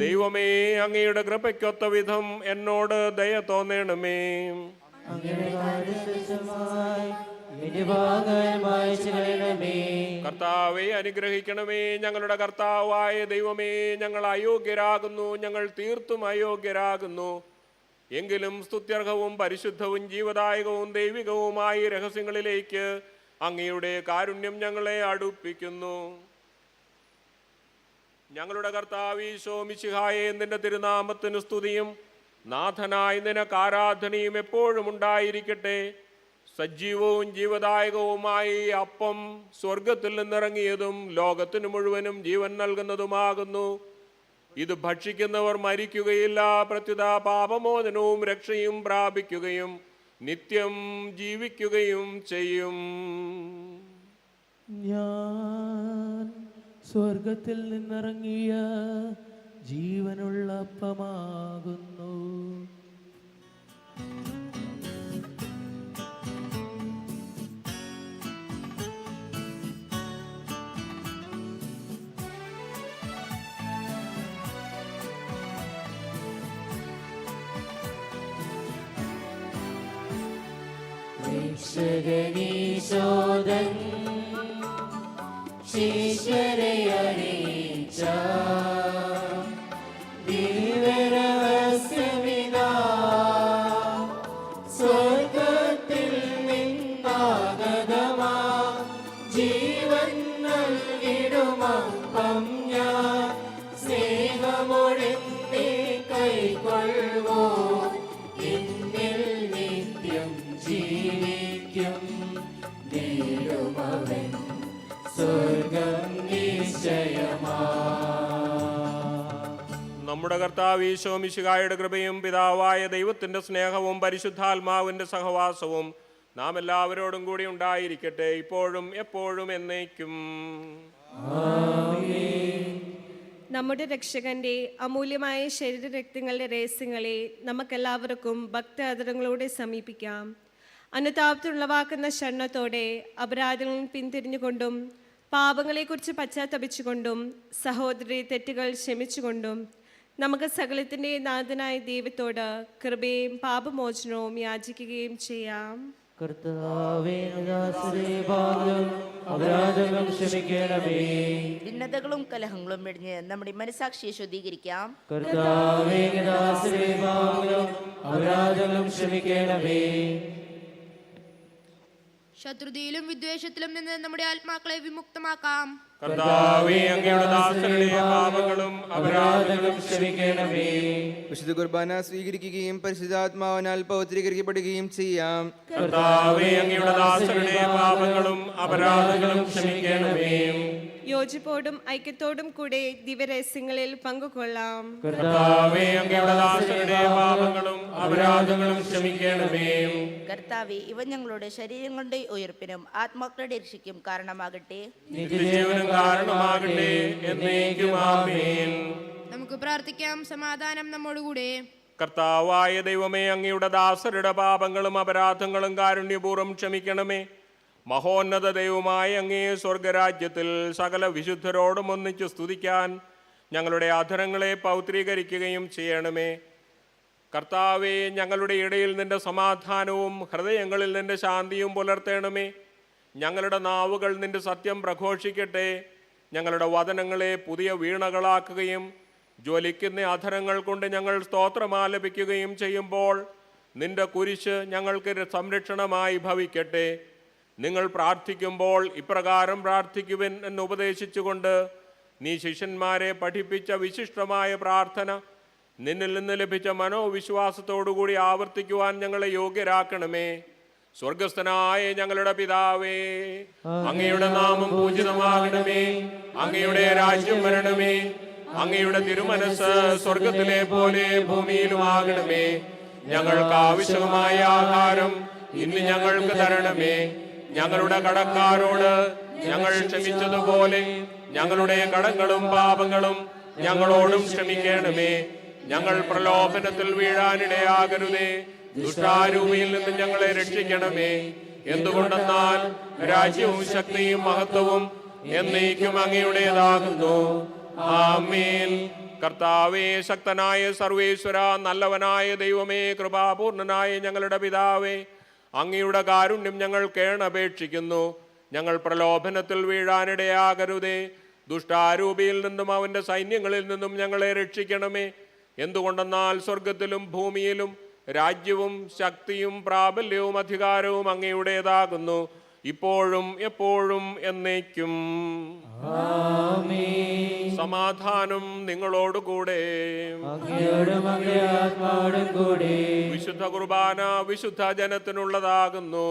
ദൈവമേ, അങ്ങയുടെ കൃപയ്ക്കൊത്ത വിധം എന്നോട് ദയ തോന്നണമേ. കർത്താവെ അനുഗ്രഹിക്കണമേ. ഞങ്ങളുടെ കർത്താവായ ദൈവമേ, ഞങ്ങൾ അയോഗ്യരാകുന്നു, ഞങ്ങൾ തീർത്തും അയോഗ്യരാകുന്നു. എങ്കിലും സ്തുത്യർഹവും പരിശുദ്ധവും ജീവദായകവും ദൈവികവുമായ രഹസ്യങ്ങളിലേക്ക് അങ്ങയുടെ കാരുണ്യം ഞങ്ങളെ അടുപ്പിക്കുന്നു. ഞങ്ങളുടെ കർത്താവ് ഈശോ മിശിഹായേ, നിന്റെ തിരുനാമത്തിന് സ്തുതിയും നാഥനായി നിനക്ക് ആരാധനയും എപ്പോഴും ഉണ്ടായിരിക്കട്ടെ. സജീവവും ജീവദായകവുമായി ഈ അപ്പം സ്വർഗത്തിൽ നിന്നിറങ്ങിയതും ലോകത്തിന് മുഴുവനും ജീവൻ നൽകുന്നതുമാകുന്നു. ഇത് ഭക്ഷിക്കുന്നവർ മരിക്കുകയില്ല, പ്രത്യുത പാപമോചനവും രക്ഷയും പ്രാപിക്കുകയും നിത്യം ജീവിക്കുകയും ചെയ്യും. ഞാൻ സ്വർഗത്തിൽ നിന്നിറങ്ങിയ ജീവനുള്ള അപ്പമാകുന്നു. രക്ഷകനീശോദൻ ശിഷ്യരെ അറിയിച്ച ദിവ്യരഹസ്യമിതാ, സ്വർഗത്തിൽ നിന്നാഗതമാ ജീവൻ നൽകിടുമപ്പം ഞാൻ സ്നേഹമൊഴിന്റെ കൈക്കൊള്ളുവോ, എന്നിൽ നിത്യം ജീവിക്കും, നേടുമവൻ സ്വർഗം നിശ്ചയമാ. നമ്മുടെ കർത്താവ് ഈശോ മിശിഹായുടെ കൃപയും പിതാവായ ദൈവത്തിന്റെ സ്നേഹവും പരിശുദ്ധാത്മാവിന്റെ സഹവാസവും നാം എല്ലാവരോടും കൂടി ഉണ്ടായിരിക്കട്ടെ, ഇപ്പോഴും എപ്പോഴും എന്നേക്കും. നമ്മുടെ രക്ഷകന്റെ അമൂല്യമായ ശരീരരക്തങ്ങളുടെ രഹസ്യങ്ങളെ നമുക്കെല്ലാവർക്കും ഭക്താദരങ്ങളോടെ സമീപിക്കാം. അനുതാപത്തിലുളവാക്കുന്ന ക്ഷണത്തോടെ അപരാധങ്ങളിൽ പിന്തിരിഞ്ഞുകൊണ്ടും പാപങ്ങളെക്കുറിച്ച് പശ്ചാത്തപിച്ചുകൊണ്ടും സഹോദരി തെറ്റുകൾ ക്ഷമിച്ചുകൊണ്ടും നമുക്ക് സകലത്തിൻ്റെ നാഥനായ ദൈവത്തോട് കൃപയും പാപമോചനവും യാചിക്കുകയും ചെയ്യാം. കർത്താവേ, അപരാധങ്ങൾ ക്ഷമിക്കണമേ. ഭിന്നതകളും കലഹങ്ങളും വെടിഞ്ഞ് നമ്മുടെ മനസാക്ഷിയെ ശുദ്ധീകരിക്കാം. കർത്താവേ, അപരാധങ്ങൾ ക്ഷമിക്കണമേ. ശത്രുതയിലും വിദ്വേഷത്തിലും നിന്ന് നമ്മുടെ ആത്മാക്കളെ വിമുക്തമാക്കാം. കർത്താവേ, അങ്ങയുടെ ദാസരുടെ പാപങ്ങളും അപരാധങ്ങളും ക്ഷമിക്കണമേ. വിശുദ്ധ കുർബാന സ്വീകരിക്കുകയും പരിശുദ്ധാത്മാവിനാൽ പൗത്രീകരിക്കപ്പെടുകയും ചെയ്യാം. കർത്താവേ, അങ്ങയുടെ ദാസരുടെ പാപങ്ങളും അപരാധങ്ങളും ക്ഷമിക്കണമേ. യോജിപ്പോടും ഐക്യത്തോടും കൂടെ ദിവ്യരഹസ്യങ്ങളിൽ പങ്കുകൊള്ളാം. കർത്താവേ, അങ്ങയുടെ ദാസരുടെ പാപങ്ങളും അപരാധങ്ങളും ക്ഷമിക്കണമേ. കർത്താവേ, ഇവ ഞങ്ങളുടെ ശരീരങ്ങളുടെ ഉയർപ്പിനും ആത്മാക്കളുടെ രക്ഷയ്ക്കും കാരണമാകട്ടെ, നിത്യജീവനും കാരണമാകട്ടെ, എന്നേക്കും ആമേൻ. നമുക്ക് പ്രാർത്ഥിക്കാം. സമാധാനം നമ്മോടുകൂടെ. കർത്താവായ ദൈവമേ, അങ്ങയുടെ ദാസരുടെ പാപങ്ങളും അപരാധങ്ങളും കാരുണ്യപൂർവ്വം ക്ഷമിക്കണമേ. മഹോന്നത ദൈവമായ അങ്ങേ സ്വർഗരാജ്യത്തിൽ സകല വിശുദ്ധരോടും ഒന്നിച്ച് സ്തുതിക്കാൻ ഞങ്ങളുടെ അധരങ്ങളെ പൗത്രീകരിക്കുകയും ചെയ്യണമേ. കർത്താവേ, ഞങ്ങളുടെ ഇടയിൽ നിന്റെ സമാധാനവും ഹൃദയങ്ങളിൽ നിന്റെ ശാന്തിയും പുലർത്തേണമേ. ഞങ്ങളുടെ നാവുകൾ നിന്റെ സത്യം പ്രഘോഷിക്കട്ടെ. ഞങ്ങളുടെ വചനങ്ങളെ പുതിയ വീണകളാക്കുകയും ജ്വലിക്കുന്ന അധരങ്ങൾ കൊണ്ട് ഞങ്ങൾ സ്തോത്രമാലപിക്കുകയും ചെയ്യുമ്പോൾ നിന്റെ കുരിശ് ഞങ്ങൾക്ക് സംരക്ഷണമായി ഭവിക്കട്ടെ. നിങ്ങൾ പ്രാർത്ഥിക്കുമ്പോൾ ഇപ്രകാരം പ്രാർത്ഥിക്കുവിൻ എന്ന് ഉപദേശിച്ചുകൊണ്ട് നീ ശിഷ്യന്മാരെ പഠിപ്പിച്ച വിശിഷ്ടമായ പ്രാർത്ഥന നിന്നിൽ നിന്ന് ലഭിച്ച മനോവിശ്വാസത്തോടുകൂടി ആവർത്തിക്കുവാൻ ഞങ്ങളെ യോഗ്യരാക്കണമേ. സ്വർഗസ്ഥനായ ഞങ്ങളുടെ പിതാവേ, അങ്ങയുടെ നാമം പൂജിതമാകണമേ. അങ്ങയുടെ രാജ്യം വരണമേ. അങ്ങയുടെ തിരുമനസ് സ്വർഗത്തിലെ പോലെ ഭൂമിയിലുമാകണമേ. ഞങ്ങൾക്ക് ആവശ്യമായ ആഹാരം ഇന്ന് ഞങ്ങൾക്ക് തരണമേ. ഞങ്ങളുടെ കടക്കാരോട് ഞങ്ങൾ ക്ഷമിച്ചതുപോലെ ഞങ്ങളുടെ കടങ്ങളും പാപങ്ങളും ഞങ്ങളോടും ക്ഷമിക്കണമേ. ഞങ്ങൾ പ്രലോഭനത്തിൽ വീഴാനിടയാകരുതേ. ദുഷ്ടാരൂപിയിൽ നിന്ന് ഞങ്ങളെ രക്ഷിക്കണമേ. എന്തുകൊണ്ടെന്നാൽ രാജ്യവും ശക്തിയും മഹത്വവും എന്നേക്കും അങ്ങയുടേതാകുന്നു. ആമേൻ. കർത്താവേ, ശക്തനായ സർവേശ്വര, നല്ലവനായ ദൈവമേ, കൃപാപൂർണനായ ഞങ്ങളുടെ പിതാവേ, അങ്ങയുടെ കാരുണ്യം ഞങ്ങൾ കേണപേക്ഷിക്കുന്നു. ഞങ്ങൾ പ്രലോഭനത്തിൽ വീഴാനിടയാകരുതേ. ദുഷ്ടാരൂപിയിൽ നിന്നും അവൻ്റെ സൈന്യങ്ങളിൽ നിന്നും ഞങ്ങളെ രക്ഷിക്കണമേ. എന്തുകൊണ്ടെന്നാൽ സ്വർഗത്തിലും ഭൂമിയിലും രാജ്യവും ശക്തിയും പ്രാബല്യവും അധികാരവും അങ്ങയുടേതാകുന്നു, ഇപ്പോഴും എപ്പോഴും എന്നേക്കും. സമാധാനം നിങ്ങളോടുകൂടെ. വിശുദ്ധ കുർബാന വിശുദ്ധ ജനത്തിനുള്ളതാകുന്നു.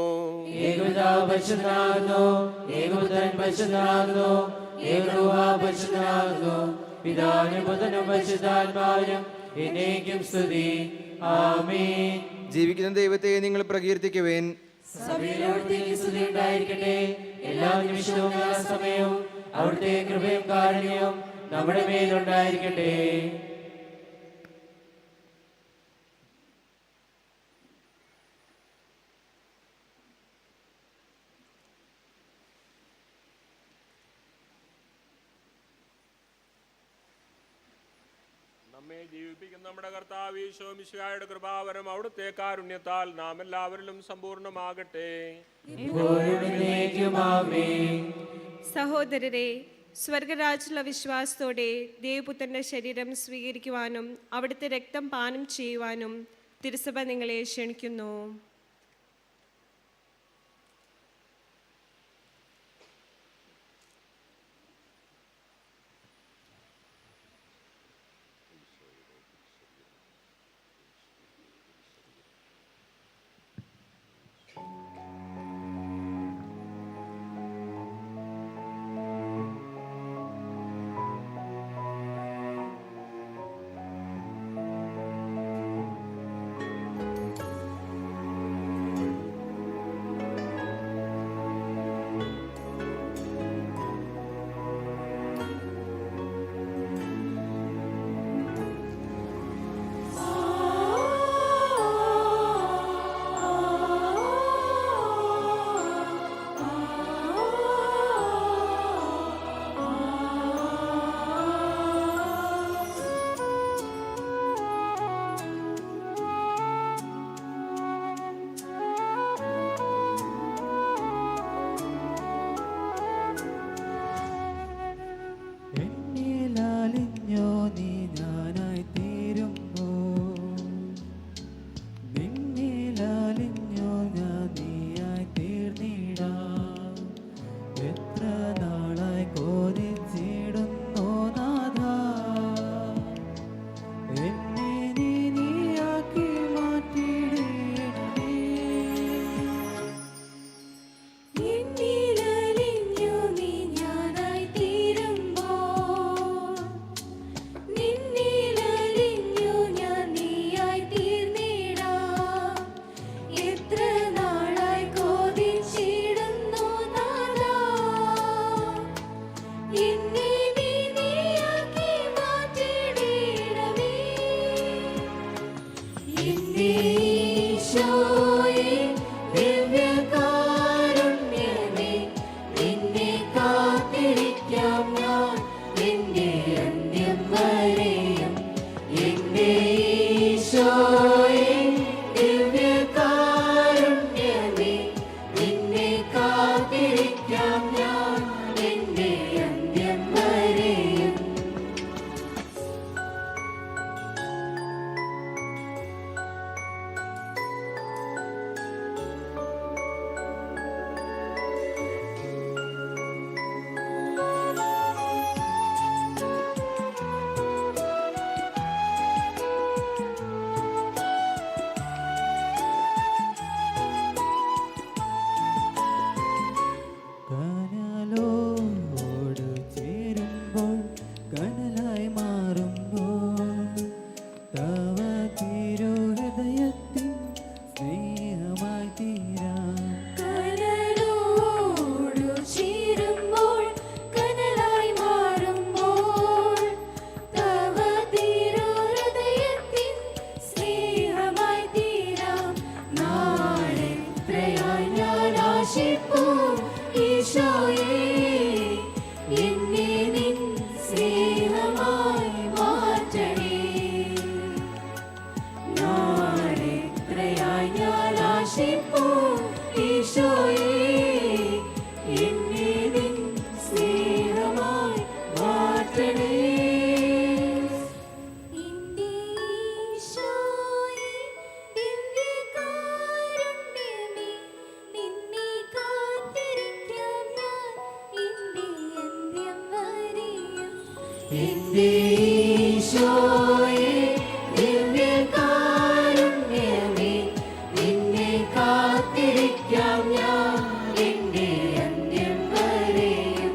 ജീവിക്കുന്ന ദൈവത്തെ നിങ്ങൾ പ്രകീർത്തിക്കുവേൻ. എല്ലാ നിമിഷവും എല്ലാ സമയവും അവിടുത്തെ കൃപയും കാരുണ്യവും നമ്മുടെ മേലുണ്ടായിരിക്കട്ടെ. നമ്മെ ജീവിപ്പിക്കുന്ന നമ്മുടെ കർത്താവ് ഈശോ മിശിഹായുടെ കൃപാവരം അവിടുത്തെ കാരുണ്യത്താൽ നാം എല്ലാവരിലും സമ്പൂർണ്ണമാകട്ടെ. സഹോദരരെ, സ്വർഗരാജ്യത്തിലുള്ള വിശ്വാസത്തോടെ ദേവപുത്രന്റെ ശരീരം സ്വീകരിക്കുവാനും അവിടുത്തെ രക്തം പാനം ചെയ്യുവാനും തിരുസഭ നിങ്ങളെ ക്ഷണിക്കുന്നു. എന്റെ ഈശോയേ ദിവ്യകാരുണ്യമേ നിന്നെ കാത്തിരിക്കാം ഞാൻ എന്റെ അന്ത്യം വരെയും എന്റെ ഈശോയേ ദിവ്യകാരുണ്യമേ നിന്നെ കാത്തിരിക്കാം ഞാൻ എന്റെ അന്ത്യം വരെയും കനലോട് ചേരുമ്പോൾ കനലായി മാറുമ്പോൾ തവ തിരുഹൃദയത്തിൻ സ്നേഹമായി തീരാം കനലോടു ചേരുമ്പോൾ കനലായി മാറുമ്പോൾ തവ തിരുഹൃദയത്തിൻ സ്നേഹമായി തീരാം നാളെത്രയായി ഞാൻ ആശിപ്പൂ ഈശോയേ എന്നെ നിൻ സ്നേഹമായി മാറ്റണേ നാളെത്രയായി ഞാൻ ആശിപ്പൂ ഈശോയേ എന്നെ നിൻ സ്നേഹമായി മാറ്റണേ എന്റെ ഈശോയേ ദിവ്യകാരുണ്യമേ നിന്നെ കാത്തിരിക്കാം ഞാൻ എന്റെ അന്ത്യം വരെയും എന്റെ ഈശോയേ ദിവ്യകാരുണ്യമേ നിന്നെ കാത്തിരിക്കാം ഞാൻ എന്റെ അന്ത്യം വരെയും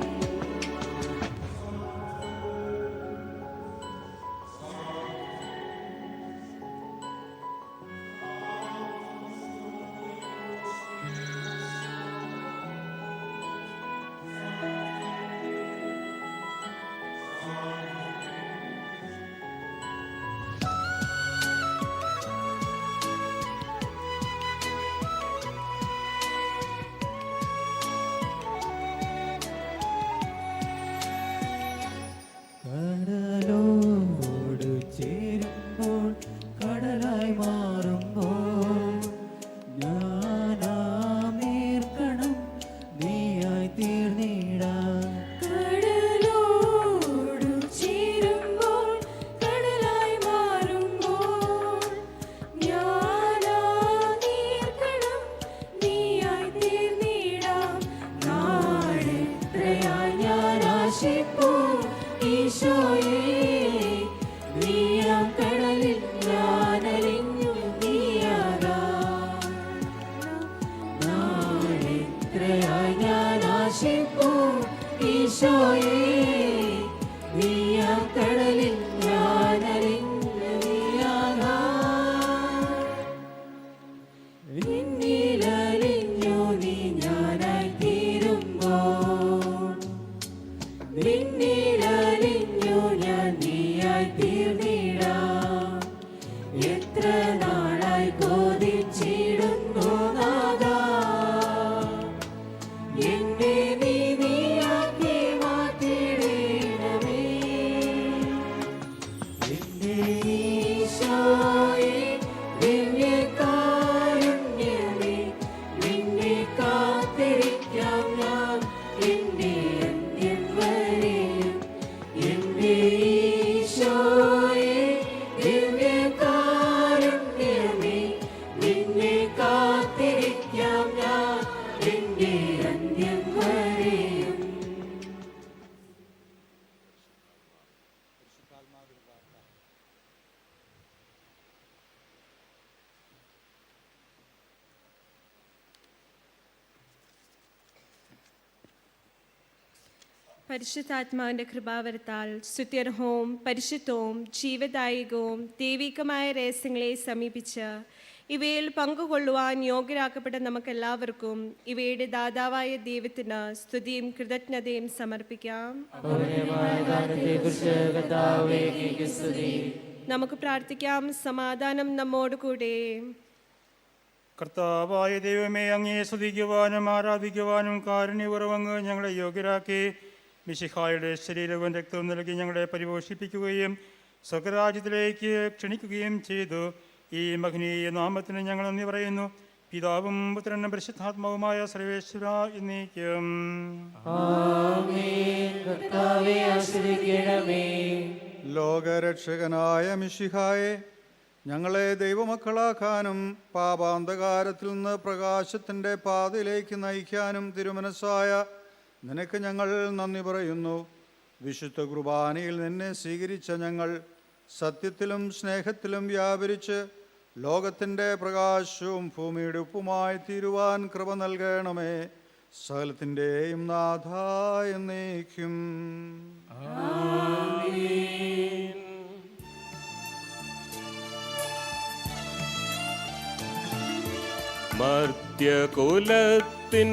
കടലോട് ചേരുമ്പോൾ കടലായി മാറുമ്പോൾ ഞാനാം നീർക്കണം നീയായി തീർന്നിടാം കടലോടു ചേരുമ്പോൾ കടലായി മാറുമ്പോൾ ഞാനാ നീർക്കണം നീയായി തീർന്നിടാം നാളെത്രയായി ഞാൻ ആശിപ്പൂ ഈശോയേ നീയാം കടലിൽ ഞാനലിഞ്ഞു നീയാകാം നാളെത്രയായി ഞാൻ ആശിപ്പൂ ഈശോയേ നീയാം കടലിൽ ഞാനലിഞ്ഞു നീയാകാം എന്നിലലിഞ്ഞു നീ ഞാനായി തീരുമ്പോൾ നിന്നിലലിഞ്ഞു ഞാൻ നീയായി തീർന്നിടാം എത്ര നാളായി കൊതിച്ചിടുന്നു നാഥാ എന്നെ നീ നീയാക്കി മാറ്റിയിടണമേ എന്റെ ഈശോയേ ദിവ്യകാരുണ്യമേ നിന്നെ കാത്തിരിക്കാം ഞാൻ എന്റെ അന്ത്യം വരെയും എന്റെ ഈശോയേ ദിവ്യകാരുണ്യമേ നിന്നെ കാത്തിരിക്കാം ഞാൻ എന്റെ അന്ത്യം വരെയും പരിശുദ്ധാത്മാവിന്റെ കൃപാവരത്താൽ സ്തുത്യർഹവും പരിശുദ്ധവും ജീവദായകവും ദൈവികമായ രഹസ്യങ്ങളെ സമീപിച്ച് ഇവയിൽ പങ്കുകൊള്ളുവാൻ യോഗ്യരാക്കപ്പെട്ട നമുക്കെല്ലാവർക്കും ഇവയുടെ ദാതാവായ ദൈവത്തിന് സ്തുതിയും കൃതജ്ഞതയും സമർപ്പിക്കാം. അപൂർവമായ ദാനത്തെക്കുറിച്ച് കർത്താവേ അങ്ങേക്ക് സ്തുതി. നമുക്ക് പ്രാർത്ഥിക്കാം. സമാധാനം നമ്മോട് കൂടെ. കർത്താവായ ദൈവമേ, അങ്ങേ സ്തുതിക്കുവാനും ആരാധിക്കുവാനും കാരുണ്യപൂർവ്വങ്ങ് ഞങ്ങളെ യോഗ്യരാക്കി മിശിഹായുടെ ശരീരവും രക്തവും നൽകി ഞങ്ങളെ പരിപോഷിപ്പിക്കുകയും സ്വർഗരാജ്യത്തിലേക്ക് ക്ഷണിക്കുകയും ചെയ്തു. ഈ മഹനീയ നാമത്തിന് ഞങ്ങൾ നന്ദി പറയുന്നു. പിതാവും പുത്രനും പരിശുദ്ധാത്മാവുമായ സർവേശ്വര എന്നേക്കും. ലോകരക്ഷകനായ മിശിഹായെ, ഞങ്ങളെ ദൈവമക്കളാക്കാനും പാപാന്ധകാരത്തിൽ നിന്ന് പ്രകാശത്തിൻ്റെ പാതയിലേക്ക് നയിക്കാനും തിരുമനസ്സായ നിനക്ക് ഞങ്ങൾ നന്ദി പറയുന്നു. വിശുദ്ധ കുർബാനയിൽ നിന്നെ സ്വീകരിച്ച ഞങ്ങൾ സത്യത്തിലും സ്നേഹത്തിലും വ്യാപരിച്ച് ലോകത്തിൻ്റെ പ്രകാശവും ഭൂമിയുടെ ഉപ്പുമായി തീരുവാൻ കൃപ നൽകണമേ. സകലത്തിൻ്റെയും നാഥ എന്നേക്കും. മർത്യകുലത്തിൻ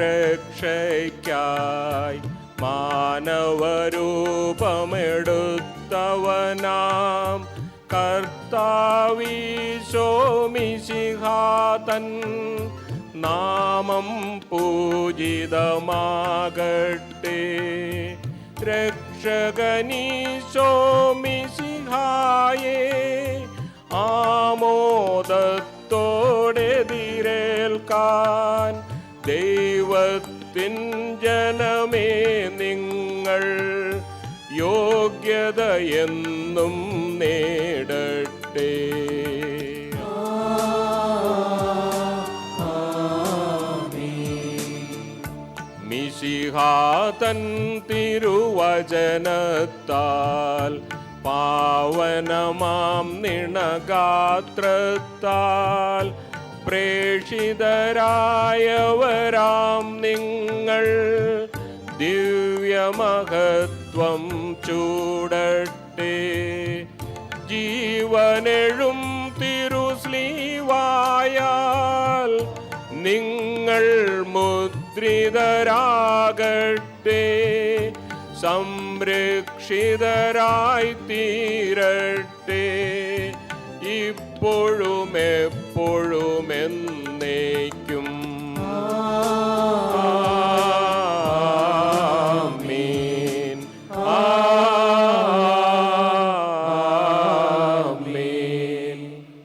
രക്ഷയ്ക്കായി മാനവരൂപമെടുത്തവനാം കർത്താവീശോ മിശിഹാതൻ നാമം പൂജിതമാകട്ടെ. രക്ഷകനീശോ മിശിഹായേ, ആമോദത്തോടെതിരേൽക്കാൻ ദൈവത്തിൻ ജനമേ നിങ്ങൾ യോഗ്യതയെന്നും നേടട്ടെ. മിശിഹാതൻ തിരുവചനത്താൽ പാവനമാം നിണഗാത്രത്താൽ പ്രേഷിതരായവരാം നിങ്ങൾ ദിവ്യമഹത്വം ചൂടട്ടെ. ജീവനെഴും തിരുസ്ലീവായാൽ നിങ്ങൾ മുദ്രിതരാകട്ടെ. സംരക്ഷിതരായി തീരട്ടെ. ഇപ്പോഴും എപ്പോഴും എന്നേക്കും. ആമേൻ. ആമേൻ.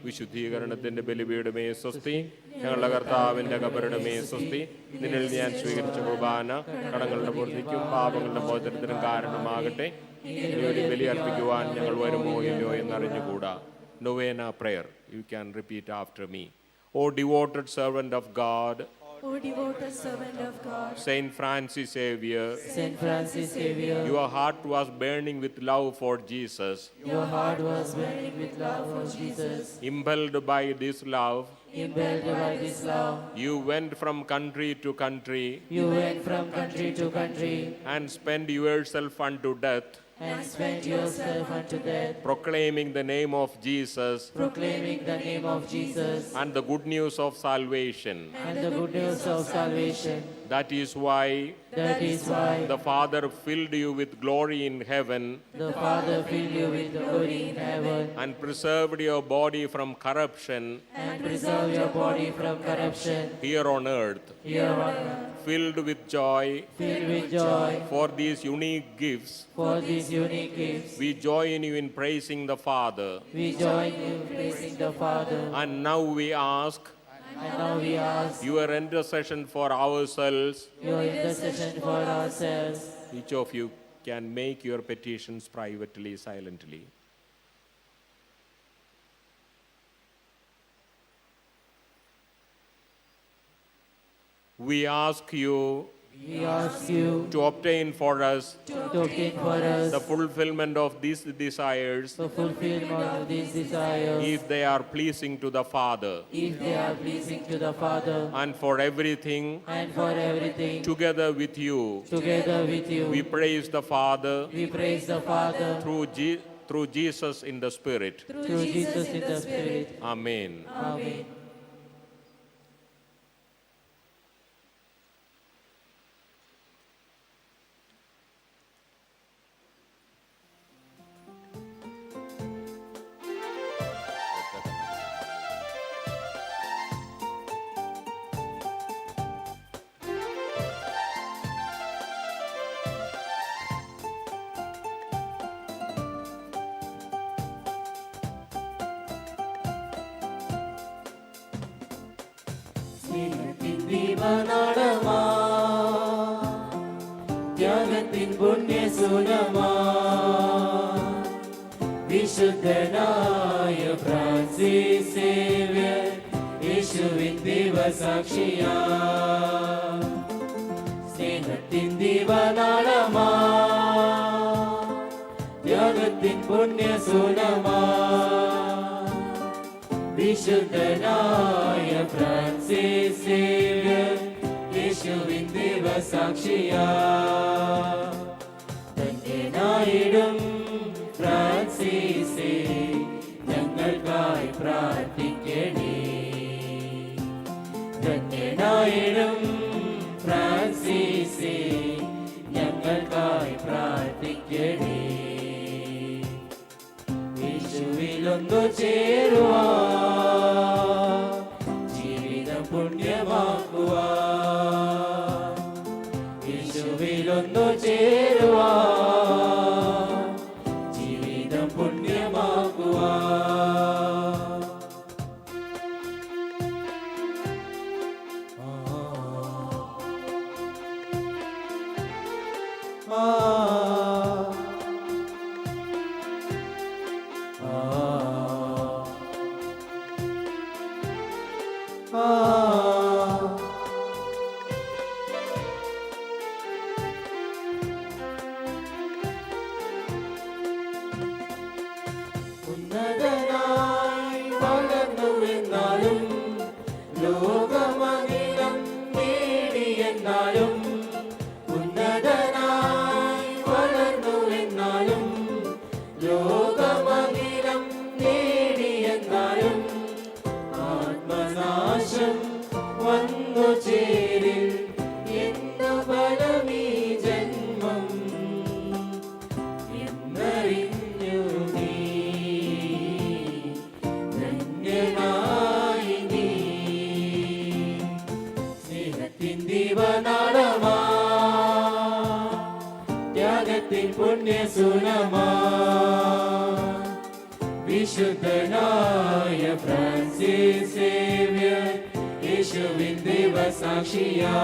വിശുദ്ധീകരണത്തിന്റെ ബലിപീഠമേ സ്വസ്തി. ഞങ്ങളുടെ കർത്താവിന്റെ കബറിടമേ സ്വസ്തി. നിന്നിൽ ഞാൻ സ്വീകരിച്ച കുർബാന കടങ്ങളുടെ പൂർത്തിക്കും പാപങ്ങളുടെ മോചനത്തിനും കാരണമാകട്ടെ. ഒരു ബലി അർപ്പിക്കുവാൻ ഞങ്ങൾ വരുമോ ഇല്ലയോ എന്നറിഞ്ഞുകൂടാ. Novena prayer. You can repeat after me. O devoted servant of God, O devoted servant of God, Saint Francis Xavier, Saint Francis Xavier, your heart was burning with love for Jesus. your heart was burning with love for Jesus. Impelled by this love, Impelled by this love, you went from country to country you went from country to country and spent yourself unto death, and spent yourself unto death, proclaiming the name of Jesus proclaiming the name of Jesus and the good news of salvation. and the good news of salvation. That is why the Father filled you with glory in heaven The Father filled you with glory in heaven and preserved your body from corruption and preserved your body from corruption here on earth. here on earth. Filled with joy Filled with joy for these unique gifts, for these unique gifts, we join you in praising the Father. we join you in praising the Father. And now we ask And now we ask your intercession for ourselves. your intercession for ourselves. Each of you can make your petitions privately, silently. We ask you We ask you to obtain for us to obtain for us the fulfillment of these desires the fulfillment of these desires, if they are pleasing to the Father. if they are pleasing to the Father, And for everything, and for everything, together with you, together with you, we praise the Father we praise the Father through Jesus in the Spirit. through Jesus in the Spirit. Amen. Amen. സ്നേഹത്തിൻ ദീപനാളമാ ത്യാഗത്തിൻ പുണ്യസൂനമാ വിശുദ്ധനായ Francis Xavier യേശുവിൻ ദൈവസാക്ഷിയാ സ്നേഹത്തിൻ ദീപനാളമാ ത്യാഗത്തിൻ പുണ്യസൂനമാ വിശുദ്ധനായ Francis Xavier യേശുവിൻ ദൈവസാക്ഷിയാ ധന്യനായിടും ഫ്രാൻസിസേ ഞങ്ങൾക്കായി പ്രാർത്ഥിക്കണേ ധന്യനായിടും ഫ്രാൻസിസേ ഞങ്ങൾക്കായി പ്രാർത്ഥിക്കണേ യേശുവിലൊന്നു ചേരുവാ ജീവിതം പുണ്യമാക്കുവാ യേശുവിലൊന്നു ചേരുവാ ജീവിതം പുണ്യമാക്കുവാ ഉന്നതനായി വളർന്നു എന്നാലും ലോകമകിലം നേടിയെന്നാലും ഉന്നതനായി വളർന്നു എന്നാലും ലോകമകിലം നേടിയെന്നാലും ആത്മനാശം വന്നു ചേരിൽ എന്നു ബലമീ ജന്മം എന്നറിഞ്ഞു നീ ധന്യനായി നീ സ്നേഹത്തിൻ ദീപനാളമാ ത്യാഗത്തിൻ പുണ്യസൂനമാ വിശുദ്ധനായ ഫ്രാൻസിസ് സേവ്യർ യേശുവിൻ ദൈവസാക്ഷിയാ